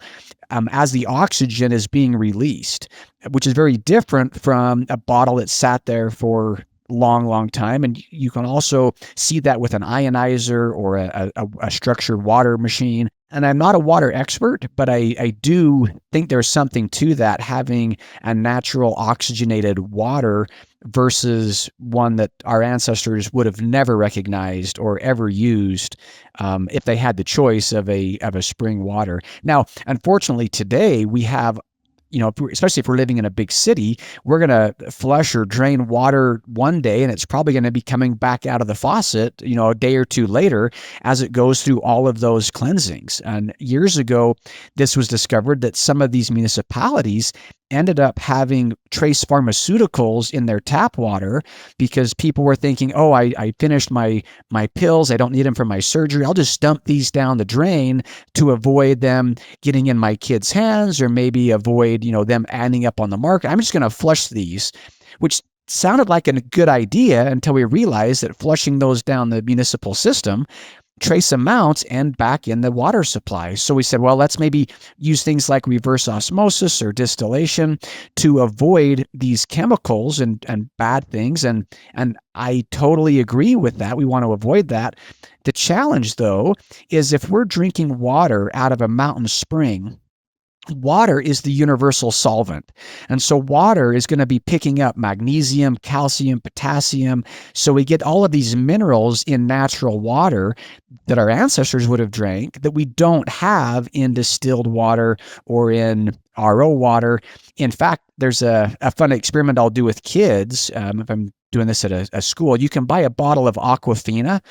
as the oxygen is being released, which is very different from a bottle that sat there for long time. And you can also see that with an ionizer or a structured water machine. And I'm not a water expert, but I do think there's something to that, having a natural oxygenated water versus one that our ancestors would have never recognized or ever used if they had the choice of a spring water. Now, unfortunately, today we have, especially if we're living in a big city, we're going to flush or drain water one day and it's probably going to be coming back out of the faucet, a day or two later as it goes through all of those cleansings. And years ago, this was discovered that some of these municipalities ended up having trace pharmaceuticals in their tap water because people were thinking, I finished my pills. I don't need them for my surgery. I'll just dump these down the drain to avoid them getting in my kids' hands or maybe avoid, them ending up on the market. I'm just going to flush these, which sounded like a good idea until we realized that flushing those down the municipal system, trace amounts end back in the water supply. So we said, well, let's maybe use things like reverse osmosis or distillation to avoid these chemicals and bad things. And I totally agree with that. We want to avoid that. The challenge, though, is if we're drinking water out of a mountain spring, water is the universal solvent. And so water is going to be picking up magnesium, calcium, potassium. So we get all of these minerals in natural water that our ancestors would have drank that we don't have in distilled water or in RO water. In fact, there's a fun experiment I'll do with kids. If I'm doing this at a school, you can buy a bottle of Aquafina,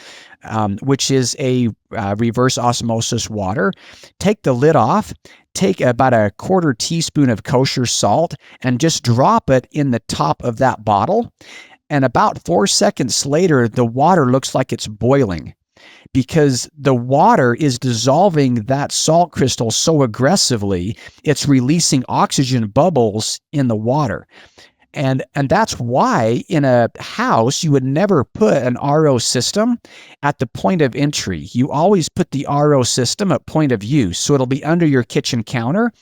which is a reverse osmosis water. Take the lid off, take about a quarter teaspoon of kosher salt and just drop it in the top of that bottle. And about 4 seconds later, the water looks like it's boiling because the water is dissolving that salt crystal so aggressively, it's releasing oxygen bubbles in the water. And that's why in a house, you would never put an RO system at the point of entry. You always put the RO system at point of use. So it'll be under your kitchen counter,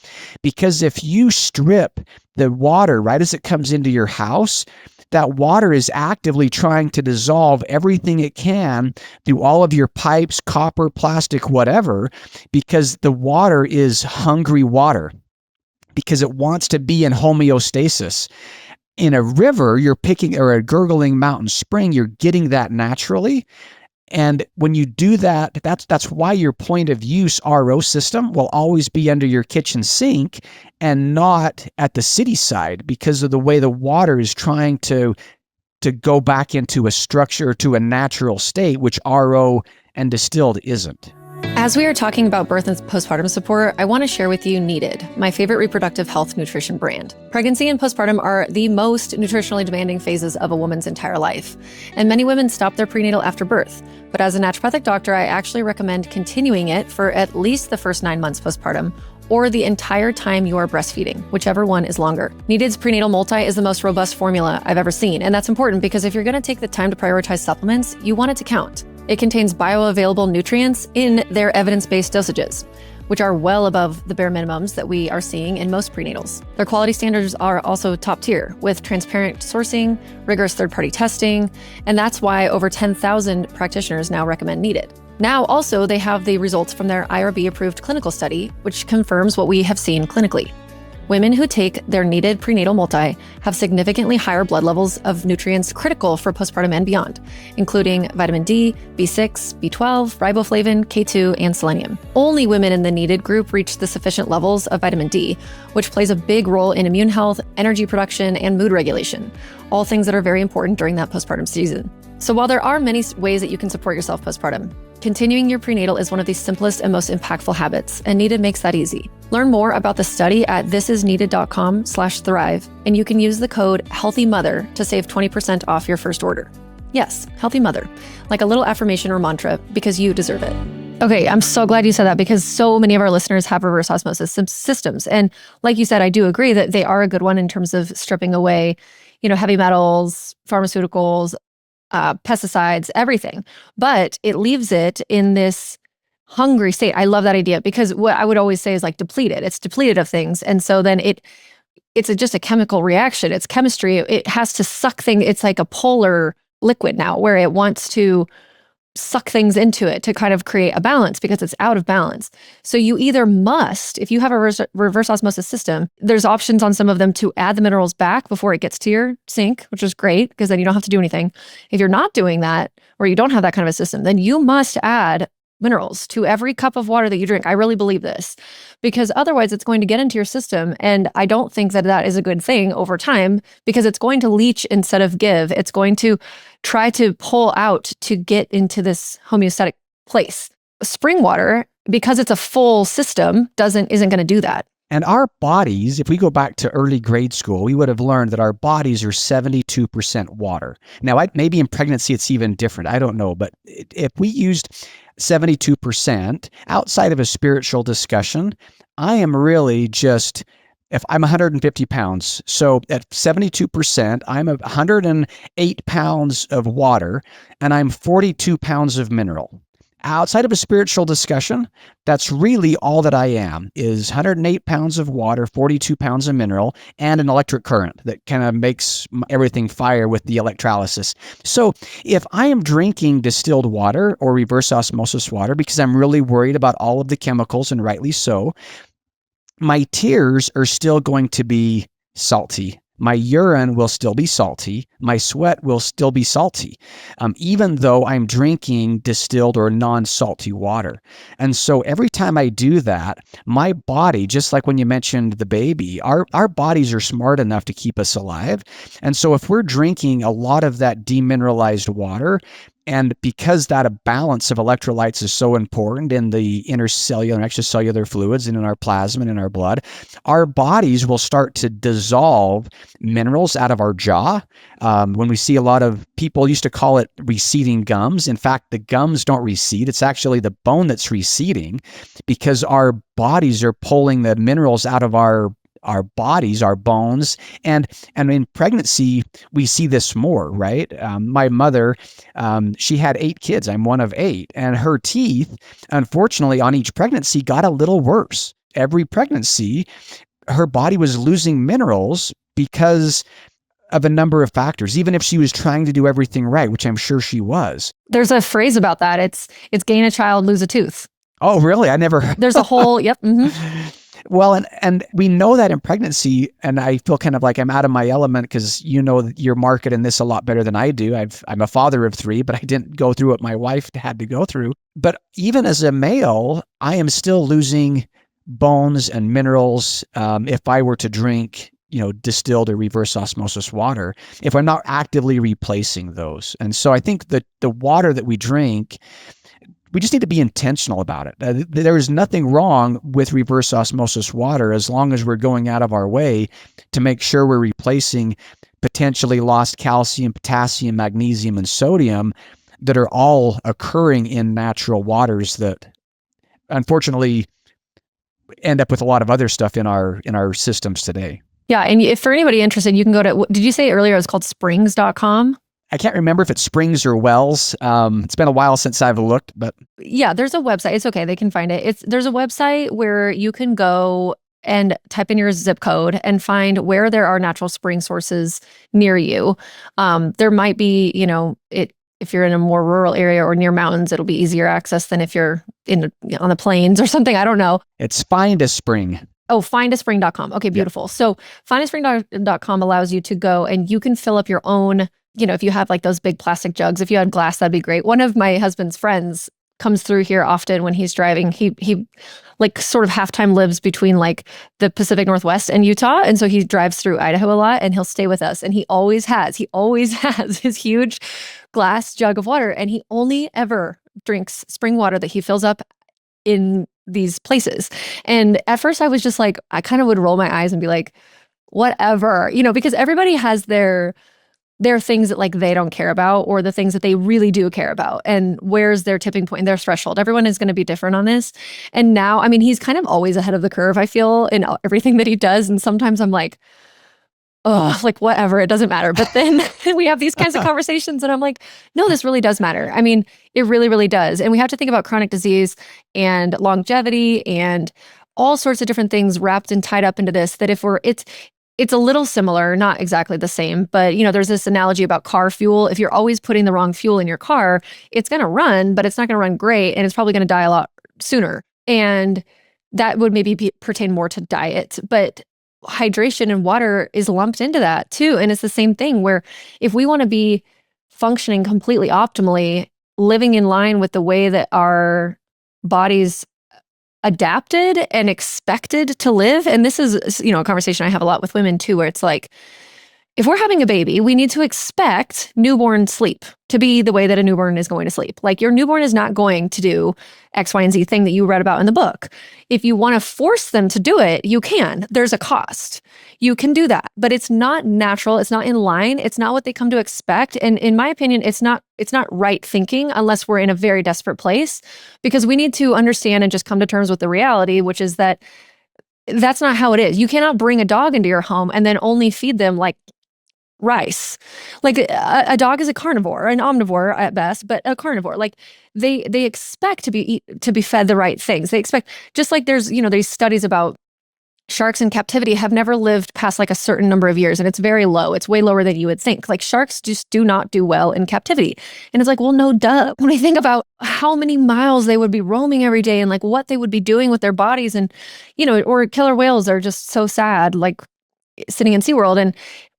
because if you strip the water right as it comes into your house, that water is actively trying to dissolve everything it can through all of your pipes, copper, plastic, whatever, because the water is hungry water, because it wants to be in homeostasis. In a river, or a gurgling mountain spring, you're getting that naturally. And when you do that, that's why your point of use RO system will always be under your kitchen sink and not at the city side, because of the way the water is trying to go back into a structure, to a natural state, which RO and distilled isn't. As we are talking about birth and postpartum support, I want to share with you Needed, my favorite reproductive health nutrition brand. Pregnancy and postpartum are the most nutritionally demanding phases of a woman's entire life, and many women stop their prenatal after birth. But as a naturopathic doctor, I actually recommend continuing it for at least the first 9 months postpartum, or the entire time you are breastfeeding, whichever one is longer. Needed's prenatal multi is the most robust formula I've ever seen, and that's important because if you're going to take the time to prioritize supplements, you want it to count. It contains bioavailable nutrients in their evidence-based dosages, which are well above the bare minimums that we are seeing in most prenatals. Their quality standards are also top tier, with transparent sourcing, rigorous third-party testing, and that's why over 10,000 practitioners now recommend Needed. Now also, they have the results from their IRB-approved clinical study, which confirms what we have seen clinically. Women who take their Needed prenatal multi have significantly higher blood levels of nutrients critical for postpartum and beyond, including vitamin D, B6, B12, riboflavin, K2, and selenium. Only women in the Needed group reach the sufficient levels of vitamin D, which plays a big role in immune health, energy production, and mood regulation, all things that are very important during that postpartum season. So while there are many ways that you can support yourself postpartum, continuing your prenatal is one of the simplest and most impactful habits, and Needed makes that easy. Learn more about the study at thisisneeded.com/thrive, and you can use the code HEALTHYMOTHER to save 20% off your first order. Yes, Healthy Mother, like a little affirmation or mantra, because you deserve it. Okay, I'm so glad you said that because so many of our listeners have reverse osmosis systems. And like you said, I do agree that they are a good one in terms of stripping away, heavy metals, pharmaceuticals, pesticides, everything. But it leaves it in this hungry state. I love that idea because what I would always say is like depleted. It's depleted of things. And so then it's just a chemical reaction. It's chemistry. It has to suck things. It's like a polar liquid now where it wants to suck things into it to kind of create a balance because it's out of balance. So you either must, if you have a reverse osmosis system, there's options on some of them to add the minerals back before it gets to your sink, which is great because then you don't have to do anything. If you're not doing that or you don't have that kind of a system, then you must add minerals to every cup of water that you drink. I really believe this because otherwise it's going to get into your system. And I don't think that that is a good thing over time because it's going to leach instead of give. It's going to try to pull out to get into this homeostatic place. Spring water, because it's a full system, isn't going to do that. And our bodies, if we go back to early grade school, we would have learned that our bodies are 72% water. Now, maybe in pregnancy, it's even different. I don't know. But if we used 72% outside of a spiritual discussion, I am really just, if I'm 150 pounds, so at 72%, I'm 108 pounds of water and I'm 42 pounds of mineral. Outside of a spiritual discussion, that's really all that I am, is 108 pounds of water, 42 pounds of mineral, and an electric current that kind of makes everything fire with the electrolysis. So if I am drinking distilled water or reverse osmosis water because I'm really worried about all of the chemicals, and rightly so, my tears are still going to be salty. My urine will still be salty. My sweat will still be salty, even though I'm drinking distilled or non-salty water. And so every time I do that, my body, just like when you mentioned the baby, our bodies are smart enough to keep us alive. And so if we're drinking a lot of that demineralized water, and because that balance of electrolytes is so important in the intercellular and extracellular fluids and in our plasma and in our blood, our bodies will start to dissolve minerals out of our jaw. When we see a lot of people used to call it receding gums. In fact, the gums don't recede. It's actually the bone that's receding because our bodies are pulling the minerals out of our bodies, our bones. And in pregnancy, we see this more, right? My mother, she had 8 kids. I'm one of 8. And her teeth, unfortunately, on each pregnancy got a little worse. Every pregnancy, her body was losing minerals because of a number of factors, even if she was trying to do everything right, which I'm sure she was. There's a phrase about that. It's gain a child, lose a tooth. Oh, really? I never heard. There's a whole, yep. Mm-hmm. Well, and we know that in pregnancy, and I feel kind of like I'm out of my element because you know your market in this a lot better than I do. I'm a father of 3, but I didn't go through what my wife had to go through. But even as a male, I am still losing bones and minerals if I were to drink, distilled or reverse osmosis water, if I'm not actively replacing those. And so I think that the water that we drink, we just need to be intentional about it. There is nothing wrong with reverse osmosis water as long as we're going out of our way to make sure we're replacing potentially lost calcium, potassium, magnesium, and sodium that are all occurring in natural waters that, unfortunately, end up with a lot of other stuff in our systems today. Yeah. And if for anybody interested, you can go to, did you say earlier it was called springs.com? I can't remember if it's springs or wells. It's been a while since I've looked, but yeah, there's a website. It's okay. They can find it. There's a website where you can go and type in your zip code and find where there are natural spring sources near you. There might be, if you're in a more rural area or near mountains, it'll be easier access than if you're on the plains or something. I don't know. It's Find a Spring. Oh, findaspring.com. Okay, beautiful. Yep. So findaspring.com allows you to go and you can fill up your own, if you have like those big plastic jugs, if you had glass, that'd be great. One of my husband's friends comes through here often when he's driving. He like sort of halftime lives between like the Pacific Northwest and Utah. And so he drives through Idaho a lot and he'll stay with us. And he always has his huge glass jug of water. And he only ever drinks spring water that he fills up in these places. And at first I was just like, I kind of would roll my eyes and be like, whatever, because everybody has their things that like they don't care about or the things that they really do care about. And where's their tipping point, their threshold. Everyone is going to be different on this. And now, I mean, he's kind of always ahead of the curve, I feel, in everything that he does. And sometimes I'm like, oh, like whatever, it doesn't matter. But then we have these kinds of conversations and I'm like, no, this really does matter. I mean, it really, really does. And we have to think about chronic disease and longevity and all sorts of different things wrapped and tied up into this, that it's a little similar, not exactly the same, but there's this analogy about car fuel. If you're always putting the wrong fuel in your car, it's going to run, but it's not going to run great. And it's probably going to die a lot sooner. And that would maybe pertain more to diet, but hydration and water is lumped into that too. And it's the same thing where if we want to be functioning completely optimally, living in line with the way that our bodies adapted and expected to live. And this is, a conversation I have a lot with women too, where it's like, if we're having a baby, we need to expect newborn sleep to be the way that a newborn is going to sleep. Like your newborn is not going to do X, Y, and Z thing that you read about in the book. If you want to force them to do it, you can. There's a cost. You can do that, but it's not natural. It's not in line. It's not what they come to expect. And in my opinion, it's not right thinking unless we're in a very desperate place, because we need to understand and just come to terms with the reality, which is that that's not how it is. You cannot bring a dog into your home and then only feed them like rice. Like a dog is a carnivore, an omnivore at best, but a carnivore. Like they expect to be fed the right things. They expect, just like there's, these studies about sharks in captivity have never lived past like a certain number of years, and it's very low. It's way lower than you would think. Like sharks just do not do well in captivity. And it's like, well, no duh. When I think about how many miles they would be roaming every day and like what they would be doing with their bodies, and, or killer whales are just so sad, like sitting in SeaWorld. And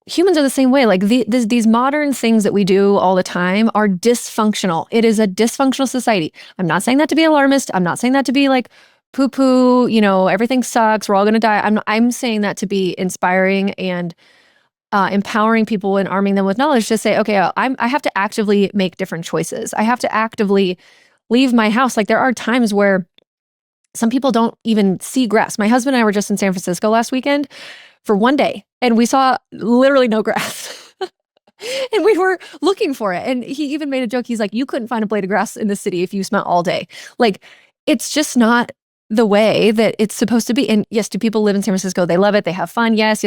humans are the same way. Like these modern things that we do all the time are dysfunctional. It is a dysfunctional society. I'm not saying that to be alarmist. I'm not saying that to be like poo-poo, everything sucks, we're all going to die. I'm saying that to be inspiring and empowering people and arming them with knowledge to say, okay, I have to actively make different choices. I have to actively leave my house. Like there are times where some people don't even see grass. My husband and I were just in San Francisco last weekend for one day, and we saw literally no grass. And we were looking for it. And he even made a joke. He's like, you couldn't find a blade of grass in the city if you spent all day. Like, it's just not the way that it's supposed to be. And yes, do people live in San Francisco? They love it. They have fun. Yes.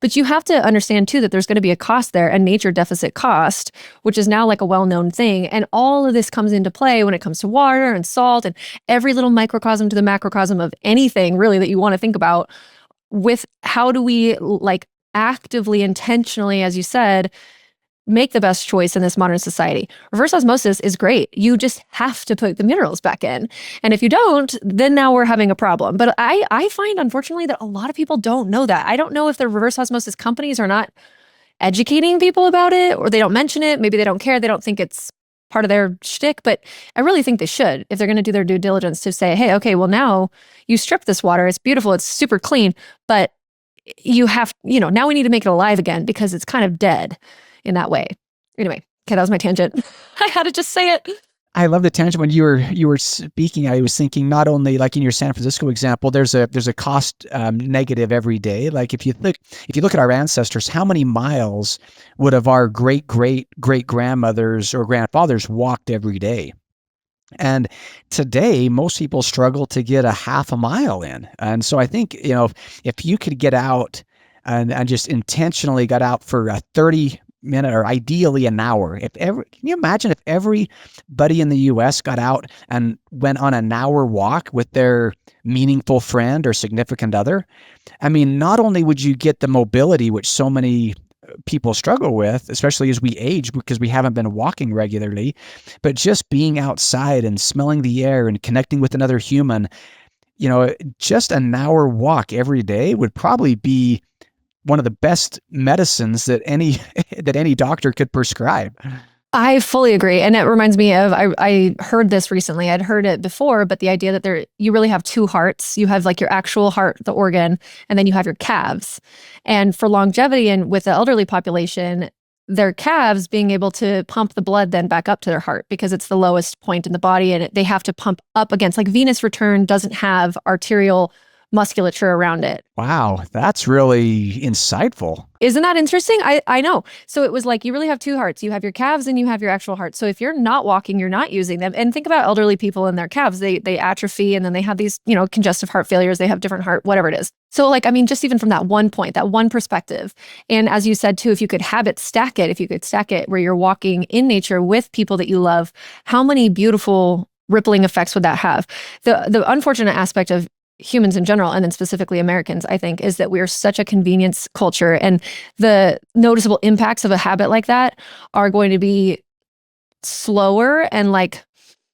But you have to understand too, that there's going to be a cost there, a nature deficit cost, which is now like a well-known thing. And all of this comes into play when it comes to water and salt and every little microcosm to the macrocosm of anything really that you want to think about, with how do we like actively, intentionally, as you said, make the best choice in this modern society. Reverse osmosis is great. You just have to put the minerals back in. And if you don't, then now we're having a problem. But I find, unfortunately, that a lot of people don't know that. I don't know if the reverse osmosis companies are not educating people about it, or they don't mention it. Maybe they don't care. They don't think it's part of their shtick, but I really think they should, if they're going to do their due diligence, to say, hey, okay, well, now you strip this water. It's beautiful. It's super clean, but you have, now we need to make it alive again because it's kind of dead in that way. Anyway, okay, that was my tangent. I had to just say it. I love the tangent. When you were speaking, I was thinking not only like in your San Francisco example, there's a cost negative every day. Like if you look at our ancestors, how many miles would have our great grandmothers or grandfathers walked every day? And today, most people struggle to get a half a mile in. And so I think, if you could get out and just intentionally got out for a 30-minute or ideally an hour, can you imagine if everybody in the US got out and went on an hour walk with their meaningful friend or significant other? I mean, not only would you get the mobility, which so many people struggle with, especially as we age because we haven't been walking regularly, but just being outside and smelling the air and connecting with another human, just an hour walk every day would probably be one of the best medicines that any doctor could prescribe. I fully agree. And it reminds me of, I heard this recently. I'd heard it before, but the idea that you really have two hearts. You have like your actual heart, the organ, and then you have your calves. And for longevity and with the elderly population, their calves being able to pump the blood then back up to their heart because it's the lowest point in the body and they have to pump up against, like venous return doesn't have arterial musculature around it. Wow, that's really insightful. Isn't that interesting? I know. So it was like you really have two hearts. You have your calves and you have your actual heart. So if you're not walking, you're not using them. And think about elderly people and their calves. They atrophy and then they have these, congestive heart failures. They have different heart, whatever it is. So just even from that one point, that one perspective. And as you said too, if you could stack it where you're walking in nature with people that you love, how many beautiful rippling effects would that have? The unfortunate aspect of humans in general, and then specifically Americans, I think, is that we are such a convenience culture, and the noticeable impacts of a habit like that are going to be slower and I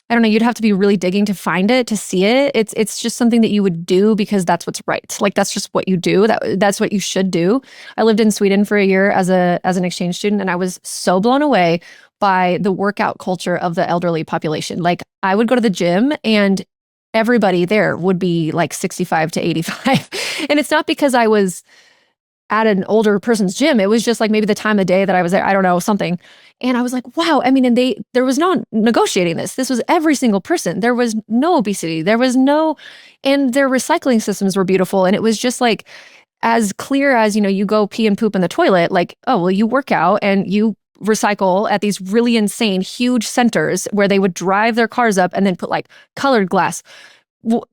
don't know, you'd have to be really digging to find it, to see it. It's just something that you would do because that's what's right. Like that's just what you do. That's what you should do. I lived in Sweden for a year as an exchange student, and I was so blown away by the workout culture of the elderly population. Like I would go to the gym and everybody there would be like 65 to 85. And it's not because I was at an older person's gym. It was just like maybe the time of day that I was there. I don't know, something. And I was like, wow. I mean, and there was no negotiating this. This was every single person. There was no obesity. And their recycling systems were beautiful. And it was just like as clear as, you go pee and poop in the toilet, like, oh, well, you work out and you recycle at these really insane, huge centers where they would drive their cars up and then put like colored glass,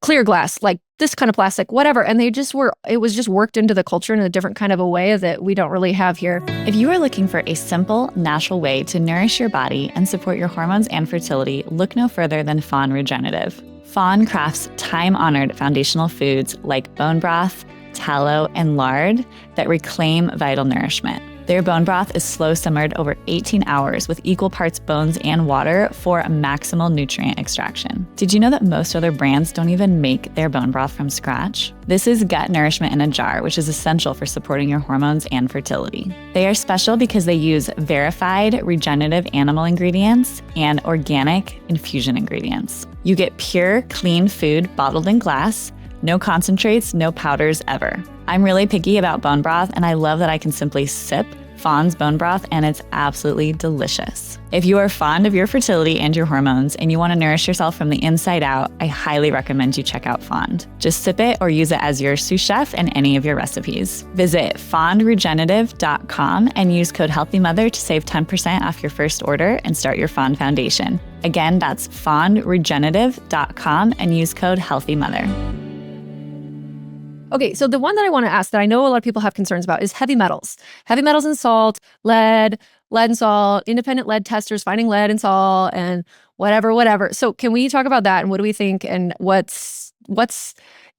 clear glass, like this kind of plastic, whatever. And it was just worked into the culture in a different kind of a way that we don't really have here. If you are looking for a simple, natural way to nourish your body and support your hormones and fertility, look no further than Fawn Regenerative. Fawn crafts time-honored foundational foods like bone broth, tallow, and lard that reclaim vital nourishment. Their bone broth is slow simmered over 18 hours with equal parts bones and water for maximal nutrient extraction. Did you know that most other brands don't even make their bone broth from scratch? This is gut nourishment in a jar, which is essential for supporting your hormones and fertility. They are special because they use verified regenerative animal ingredients and organic infusion ingredients. You get pure, clean food bottled in glass, no concentrates, no powders ever. I'm really picky about bone broth, and I love that I can simply sip Fawn's bone broth, and it's absolutely delicious. If you are fond of your fertility and your hormones, and you want to nourish yourself from the inside out, I highly recommend you check out Fond. Just sip it or use it as your sous chef in any of your recipes. Visit fondregenerative.com and use code HEALTHYMOTHER to save 10% off your first order and start your Fond Foundation. Again, that's fondregenerative.com and use code HEALTHYMOTHER. Okay, so the one that I want to ask that I know a lot of people have concerns about is heavy metals. Heavy metals and salt, lead and salt, independent lead testers finding lead and salt and whatever. So can we talk about that and what do we think and what's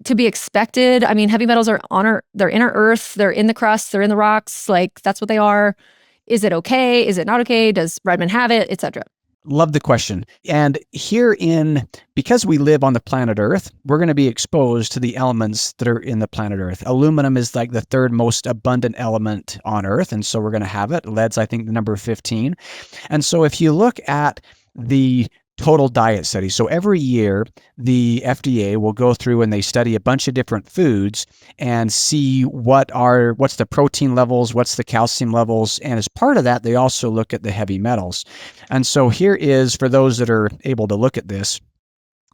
to be expected? I mean, heavy metals they're inner earth, they're in the crust, they're in the rocks, like that's what they are. Is it okay? Is it not okay? Does Redmond have it, etc.? Love the question. And because we live on the planet Earth, we're going to be exposed to the elements that are in the planet Earth. Aluminum is like the third most abundant element on Earth, and so we're going to have it. Lead's, I think, the number 15. And so if you look at the total diet study, so every year the FDA will go through and they study a bunch of different foods and see what's the protein levels, what's the calcium levels, and as part of that, they also look at the heavy metals. And so here is, for those that are able to look at this,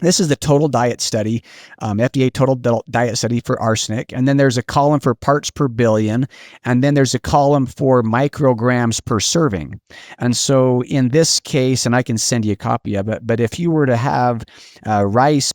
This is the total diet study, FDA total diet study for arsenic. And then there's a column for parts per billion. And then there's a column for micrograms per serving. And so in this case, and I can send you a copy of it, but if you were to have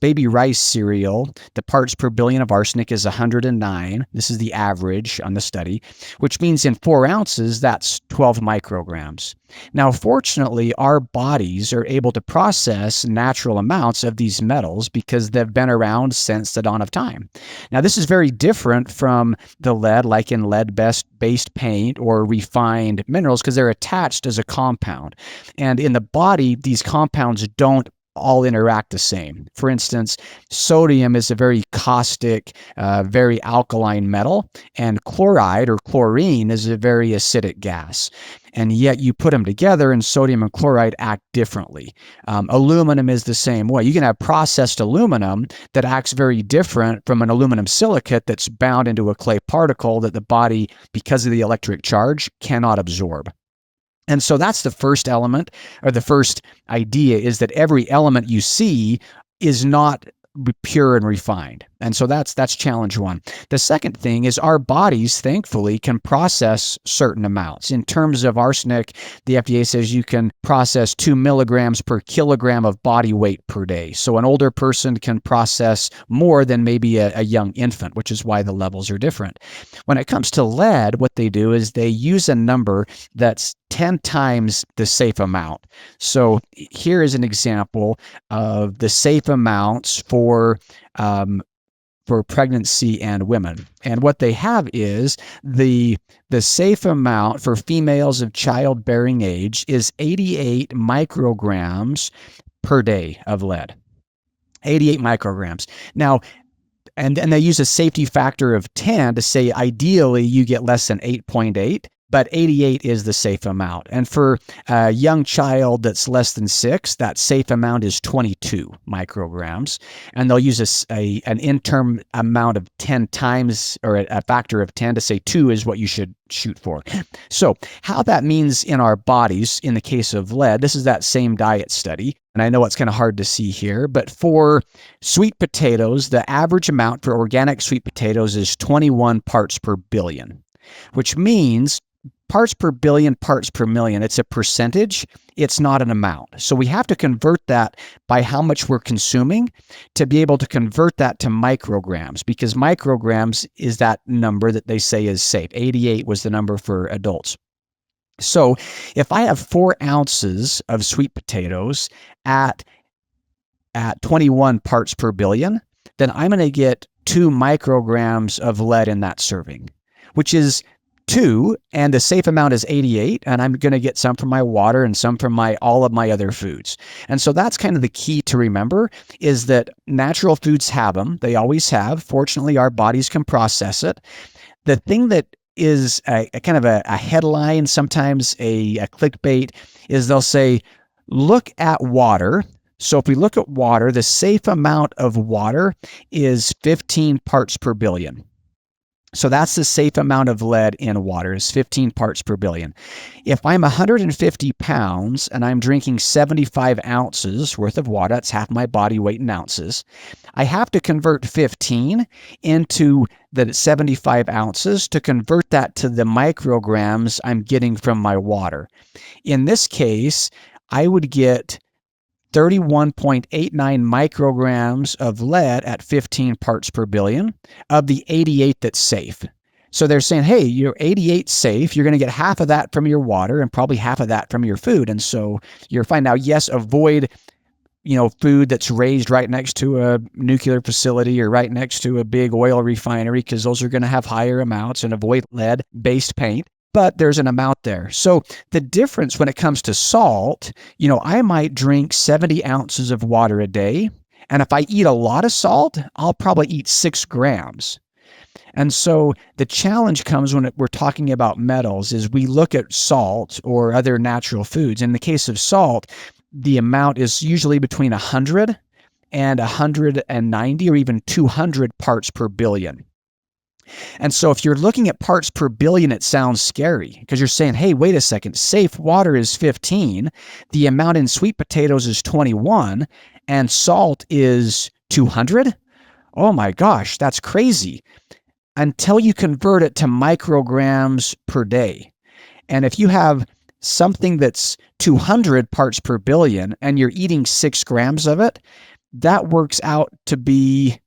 baby rice cereal, the parts per billion of arsenic is 109. This is the average on the study, which means in 4 ounces, that's 12 micrograms. Now, fortunately, our bodies are able to process natural amounts of these metals because they've been around since the dawn of time. Now, this is very different from the lead, like in lead-based paint or refined minerals, because they're attached as a compound. And in the body, these compounds don't all interact the same. For instance, sodium is a very caustic, very alkaline metal, and chloride or chlorine is a very acidic gas. And yet you put them together and sodium and chloride act differently. Aluminum is the same way. You can have processed aluminum that acts very different from an aluminum silicate that's bound into a clay particle that the body, because of the electric charge, cannot absorb. And so that's the first element, or the first idea, is that every element you see is not pure and refined. And so that's challenge one. The second thing is our bodies, thankfully, can process certain amounts. In terms of arsenic, the FDA says you can process 2 milligrams per kilogram of body weight per day. So an older person can process more than maybe a young infant, which is why the levels are different. When it comes to lead, what they do is they use a number that's 10 times the safe amount. So here is an example of the safe amounts for pregnancy and women. And what they have is the safe amount for females of childbearing age is 88 micrograms per day of lead. 88 micrograms. Now, and they use a safety factor of 10 to say ideally you get less than 8.8. But 88 is the safe amount. And for a young child that's less than 6, that safe amount is 22 micrograms. And they'll use an interim amount of 10 times, or a factor of 10 to say 2 is what you should shoot for. So how that means in our bodies, in the case of lead, this is that same diet study. And I know it's kind of hard to see here, but for sweet potatoes, the average amount for organic sweet potatoes is 21 parts per billion, which means parts per billion, parts per million. It's a percentage. It's not an amount. So we have to convert that by how much we're consuming to be able to convert that to micrograms, because micrograms is that number that they say is safe. 88 was the number for adults. So if I have 4 ounces of sweet potatoes at 21 parts per billion, then I'm going to get 2 micrograms of lead in that serving, which is 2, and the safe amount is 88, and I'm going to get some from my water and some from all of my other foods. And so that's kind of the key to remember, is that natural foods have them. They always have. Fortunately, our bodies can process it. The thing that is a kind of a headline, sometimes a clickbait, is they'll say, look at water. So if we look at water, the safe amount of water is 15 parts per billion. So that's the safe amount of lead in water, is 15 parts per billion. If I'm 150 pounds and I'm drinking 75 ounces worth of water, that's half my body weight in ounces, I have to convert 15 into the 75 ounces to convert that to the micrograms I'm getting from my water. In this case, I would get 31.89 micrograms of lead at 15 parts per billion of the 88 that's safe. So they're saying, hey, you're 88 safe. You're going to get half of that from your water and probably half of that from your food. And so you're fine. Now, yes, avoid food that's raised right next to a nuclear facility or right next to a big oil refinery, because those are going to have higher amounts, and avoid lead-based paint. But there's an amount there. So the difference when it comes to salt, I might drink 70 ounces of water a day. And if I eat a lot of salt, I'll probably eat 6 grams. And so the challenge comes when we're talking about metals, is we look at salt or other natural foods. In the case of salt, the amount is usually between 100 and 190 or even 200 parts per billion. And so if you're looking at parts per billion, it sounds scary because you're saying, hey, wait a second, safe water is 15, the amount in sweet potatoes is 21, and salt is 200? Oh my gosh, that's crazy. Until you convert it to micrograms per day. And if you have something that's 200 parts per billion and you're eating 6 grams of it, that works out to be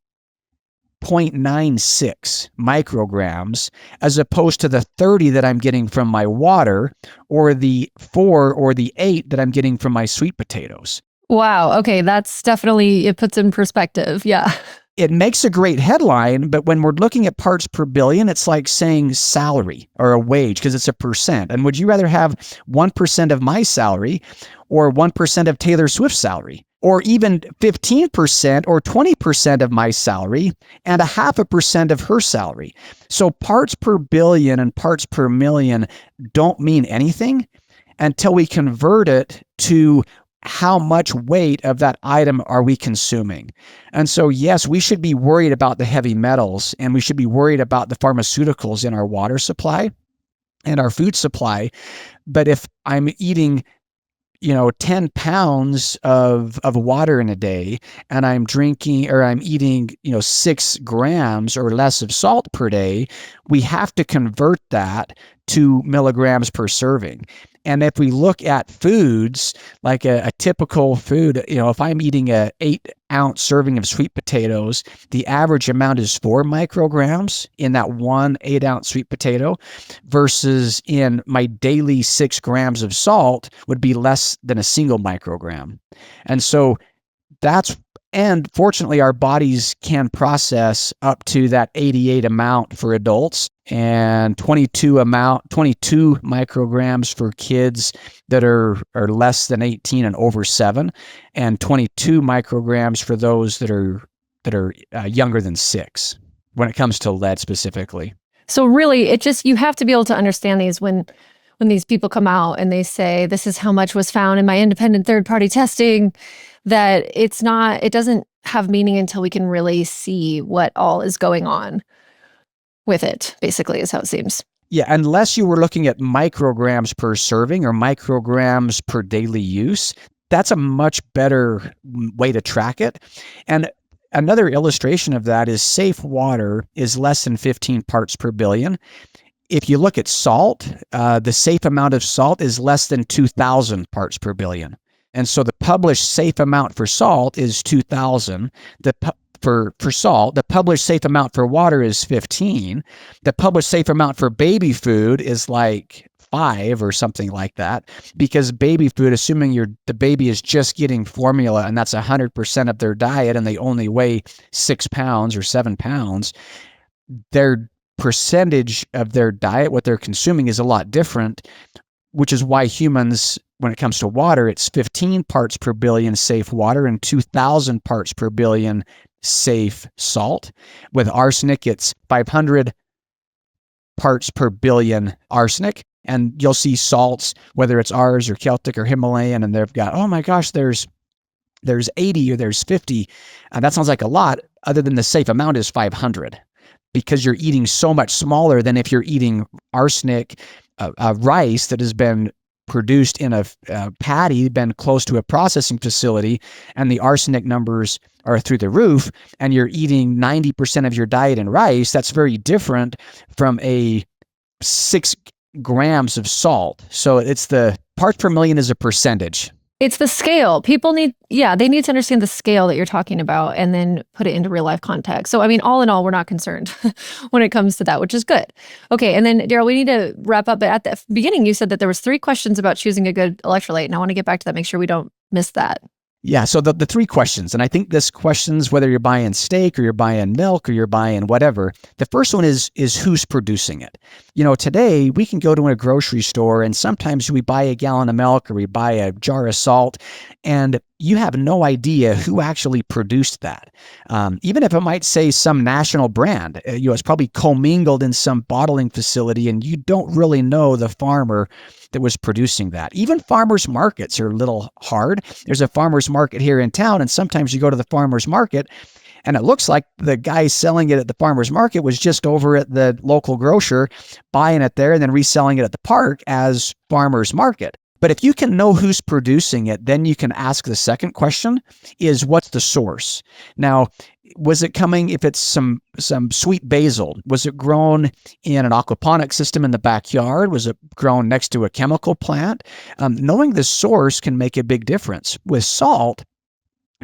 0.96 micrograms, as opposed to the 30 that I'm getting from my water, or the 4 or the 8 that I'm getting from my sweet potatoes. Wow. Okay. That's definitely, it puts in perspective. Yeah. It makes a great headline, but when we're looking at parts per billion, it's like saying salary or a wage because it's a percent. And would you rather have 1% of my salary or 1% of Taylor Swift's salary? Or even 15% or 20% of my salary and 0.5% of her salary? So parts per billion and parts per million don't mean anything until we convert it to how much weight of that item are we consuming. And so, yes, we should be worried about the heavy metals, and we should be worried about the pharmaceuticals in our water supply and our food supply. But if I'm eating 10 pounds of water in a day, and I'm drinking or I'm eating, 6 grams or less of salt per day, we have to convert that to milligrams per serving. And if we look at foods, like a typical food, if I'm eating a 8-ounce serving of sweet potatoes, the average amount is 4 micrograms in that one 8-ounce sweet potato, versus in my daily 6 grams of salt would be less than a single microgram. And so and fortunately, our bodies can process up to that 88 amount for adults and 22 micrograms for kids that are less than 18 and over 7, and 22 micrograms for those that are younger than 6 when it comes to lead specifically. So really, you have to be able to understand these when these people come out and they say, this is how much was found in my independent third-party testing, that it doesn't have meaning until we can really see what all is going on with it, basically, is how it seems. Yeah, unless you were looking at micrograms per serving or micrograms per daily use, that's a much better way to track it. And another illustration of that is safe water is less than 15 parts per billion. If you look at salt, the safe amount of salt is less than 2,000 parts per billion. And so the published safe amount for salt is 2,000. For salt, the published safe amount for water is 15. The published safe amount for baby food is like 5 or something like that, because baby food, assuming the baby is just getting formula and that's 100% of their diet and they only weigh 6 pounds or 7 pounds, their percentage of their diet, what they're consuming, is a lot different, which is why humans, when it comes to water, it's 15 parts per billion safe water and 2,000 parts per billion safe salt. With arsenic, it's 500 parts per billion arsenic. And you'll see salts, whether it's ours or Celtic or Himalayan, and they've got, oh my gosh, there's 80 or there's 50. That sounds like a lot, other than the safe amount is 500, because you're eating so much smaller than if you're eating arsenic rice that has been produced in a paddy, been close to a processing facility, and the arsenic numbers are through the roof, and you're eating 90% of your diet in rice. That's very different from a 6 grams of salt. So it's the parts per million is a percentage. It's the scale. People they need to understand the scale that you're talking about and then put it into real life context. So, I mean, all in all, we're not concerned when it comes to that, which is good. Okay. And then Darryl, we need to wrap up. But at the beginning, you said that there was 3 questions about choosing a good electrolyte. And I want to get back to that, make sure we don't miss that. Yeah. So the 3 questions, and I think this questions whether you're buying steak or you're buying milk or you're buying whatever. The first one is who's producing it. Today we can go to a grocery store and sometimes we buy a gallon of milk or we buy a jar of salt, and you have no idea who actually produced that. Even if it might say some national brand, it's probably commingled in some bottling facility, and you don't really know the farmer that was producing that. Even farmers markets are a little hard. There's a farmers market here in town, and sometimes you go to the farmers market And it looks like the guy selling it at the farmer's market was just over at the local grocer, buying it there and then reselling it at the park as farmer's market. But if you can know who's producing it, then you can ask the second question is, what's the source? Now, was it coming, if it's some sweet basil, was it grown in an aquaponic system in the backyard? Was it grown next to a chemical plant? Knowing the source can make a big difference. With salt,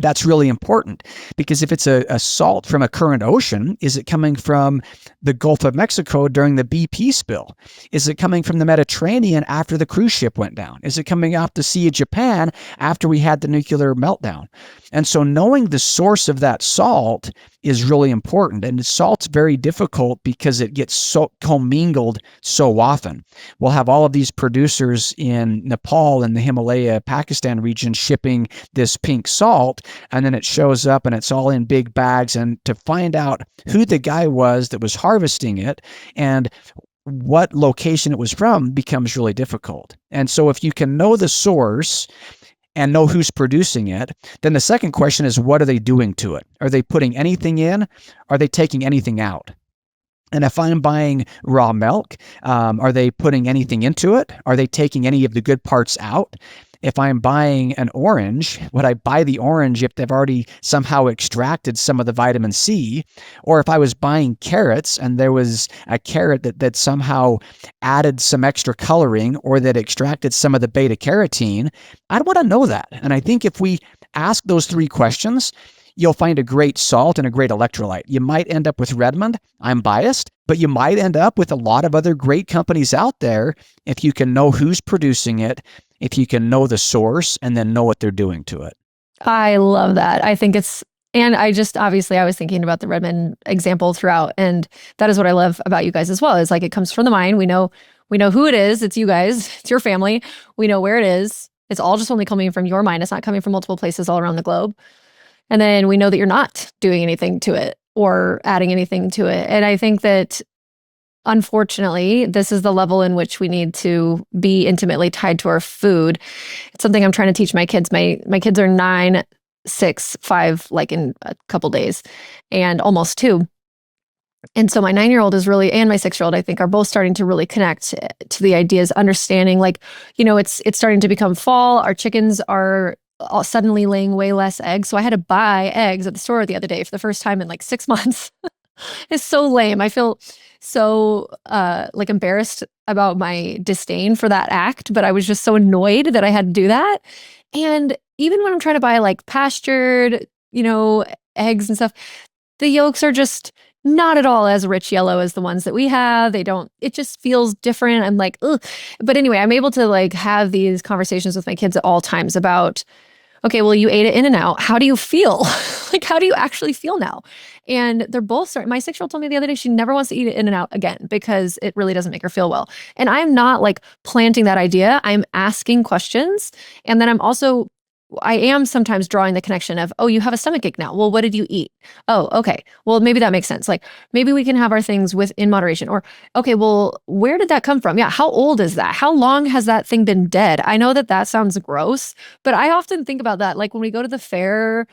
that's really important, because if it's a salt from a current ocean, is it coming from the Gulf of Mexico during the BP spill? Is it coming from the Mediterranean after the cruise ship went down? Is it coming off the Sea of Japan after we had the nuclear meltdown? And so knowing the source of that salt is really important. And salt's very difficult because it gets so commingled so often. We'll have all of these producers in Nepal and the Himalaya, Pakistan region shipping this pink salt, and then it shows up and it's all in big bags. And to find out who the guy was that was harvesting it and what location it was from becomes really difficult. And so if you can know the source and know who's producing it, then the second question is, what are they doing to it? Are they putting anything in? Are they taking anything out? And if I'm buying raw milk, are they putting anything into it? Are they taking any of the good parts out? If I'm buying an orange, would I buy the orange if they've already somehow extracted some of the vitamin C? Or if I was buying carrots and there was a carrot that somehow added some extra coloring or that extracted some of the beta carotene, I'd want to know that. And I think if we ask those three questions, you'll find a great salt and a great electrolyte. You might end up with Redmond. I'm biased, but you might end up with a lot of other great companies out there if you can know who's producing it, if you can know the source, and then know what they're doing to it. I love that. I think and I just, obviously I was thinking about the Redmond example throughout. And that is what I love about you guys as well, is like, it comes from the mind. We know who it is. It's you guys, it's your family. We know where it is. It's all just only coming from your mind. It's not coming from multiple places all around the globe. And then we know that you're not doing anything to it or adding anything to it. And I think that, unfortunately, this is the level in which we need to be intimately tied to our food. It's something I'm trying to teach my kids. My kids are 9, 6, 5, like in a couple days, and almost 2. And so my 9-year-old is really, and my 6-year-old, I think, are both starting to really connect to the ideas, understanding, like, it's starting to become fall. Our chickens are suddenly laying way less eggs. So I had to buy eggs at the store the other day for the first time in like 6 months. It's so lame. I feel so like embarrassed about my disdain for that act, but I was just so annoyed that I had to do that. And even when I'm trying to buy like pastured, eggs and stuff, the yolks are just not at all as rich yellow as the ones that we have. It just feels different. I'm like, ugh. But anyway, I'm able to like have these conversations with my kids at all times about, okay, well, you ate it In-N-Out. How do you feel? Like, how do you actually feel now? And they're both starting. My 6-year-old told me the other day she never wants to eat it In-N-Out again because it really doesn't make her feel well. And I'm not like planting that idea. I'm asking questions. And then I am sometimes drawing the connection of, oh, you have a stomachache now. Well, what did you eat? Oh, okay. Well, maybe that makes sense. Like, maybe we can have our things in moderation. Or, okay, well, where did that come from? Yeah. How old is that? How long has that thing been dead? I know that sounds gross, but I often think about that. Like when we go to the fair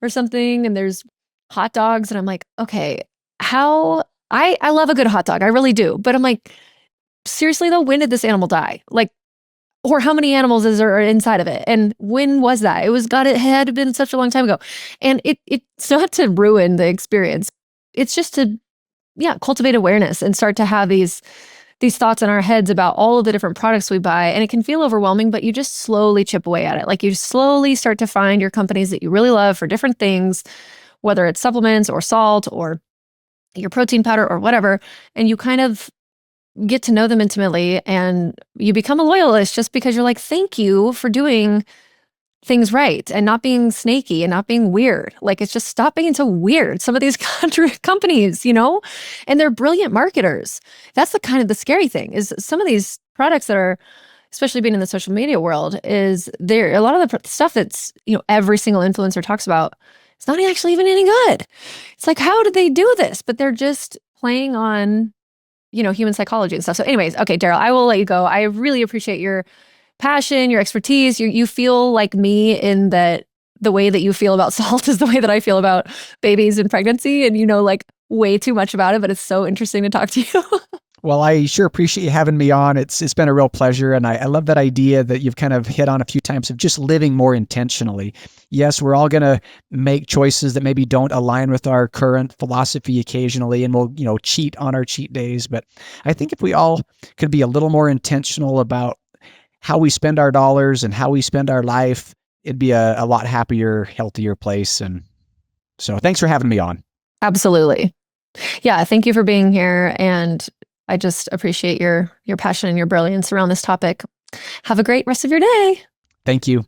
or something and there's hot dogs and I'm like, okay, I love a good hot dog. I really do. But I'm like, seriously though, when did this animal die? Like, or how many animals are inside of it? And when was that? It had been such a long time ago. And it's not to ruin the experience. It's just to, cultivate awareness and start to have these thoughts in our heads about all of the different products we buy. And it can feel overwhelming, but you just slowly chip away at it. Like you slowly start to find your companies that you really love for different things, whether it's supplements or salt or your protein powder or whatever. And you kind of get to know them intimately and you become a loyalist just because you're like, thank you for doing things right and not being snaky and not being weird. Like, it's just stop being so weird. Some of these companies, and they're brilliant marketers. That's the scary thing is some of these products that are, especially being in the social media world, is there a lot of the stuff that's, every single influencer talks about. It's not actually even any good. It's like, how did they do this? But they're just playing on human psychology and stuff. So anyways, okay, Darryl, I will let you go. I really appreciate your passion, your expertise. You feel like me in that the way that you feel about salt is the way that I feel about babies and pregnancy. And you know, like way too much about it, but it's so interesting to talk to you. Well, I sure appreciate you having me on. It's been a real pleasure. And I love that idea that you've kind of hit on a few times of just living more intentionally. Yes, we're all going to make choices that maybe don't align with our current philosophy occasionally, and we'll, cheat on our cheat days. But I think if we all could be a little more intentional about how we spend our dollars and how we spend our life, it'd be a lot happier, healthier place. And so thanks for having me on. Absolutely. Yeah. Thank you for being here. And I just appreciate your passion and your brilliance around this topic. Have a great rest of your day. Thank you.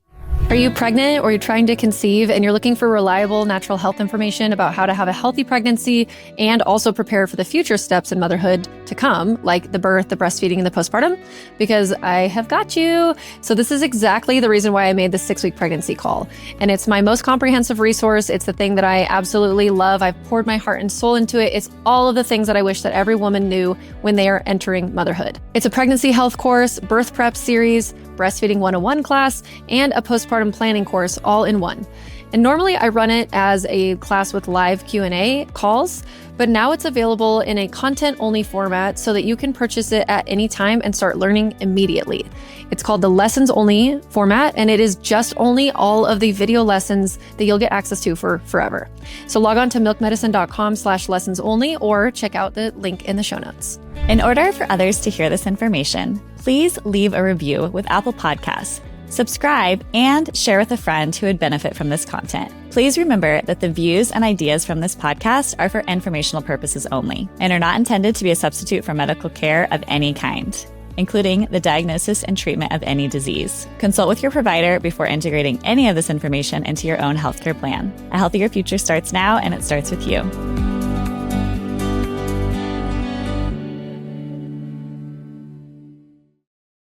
Are you pregnant or you're trying to conceive and you're looking for reliable natural health information about how to have a healthy pregnancy and also prepare for the future steps in motherhood to come, like the birth, the breastfeeding, and the postpartum? Because I have got you. So this is exactly the reason why I made the 6-week pregnancy call. And it's my most comprehensive resource. It's the thing that I absolutely love. I've poured my heart and soul into it. It's all of the things that I wish that every woman knew when they are entering motherhood. It's a pregnancy health course, birth prep series, breastfeeding 101 class, and a postpartum planning course all in one. And normally I run it as a class with live Q&A calls, but now it's available in a content-only format so that you can purchase it at any time and start learning immediately. It's called the lessons-only format, and it is just only all of the video lessons that you'll get access to for forever. So log on to milkmedicine.com/lessons-only or check out the link in the show notes. In order for others to hear this information, please leave a review with Apple Podcasts, subscribe, and share with a friend who would benefit from this content. Please remember that the views and ideas from this podcast are for informational purposes only and are not intended to be a substitute for medical care of any kind, including the diagnosis and treatment of any disease. Consult with your provider before integrating any of this information into your own healthcare plan. A healthier future starts now, and it starts with you.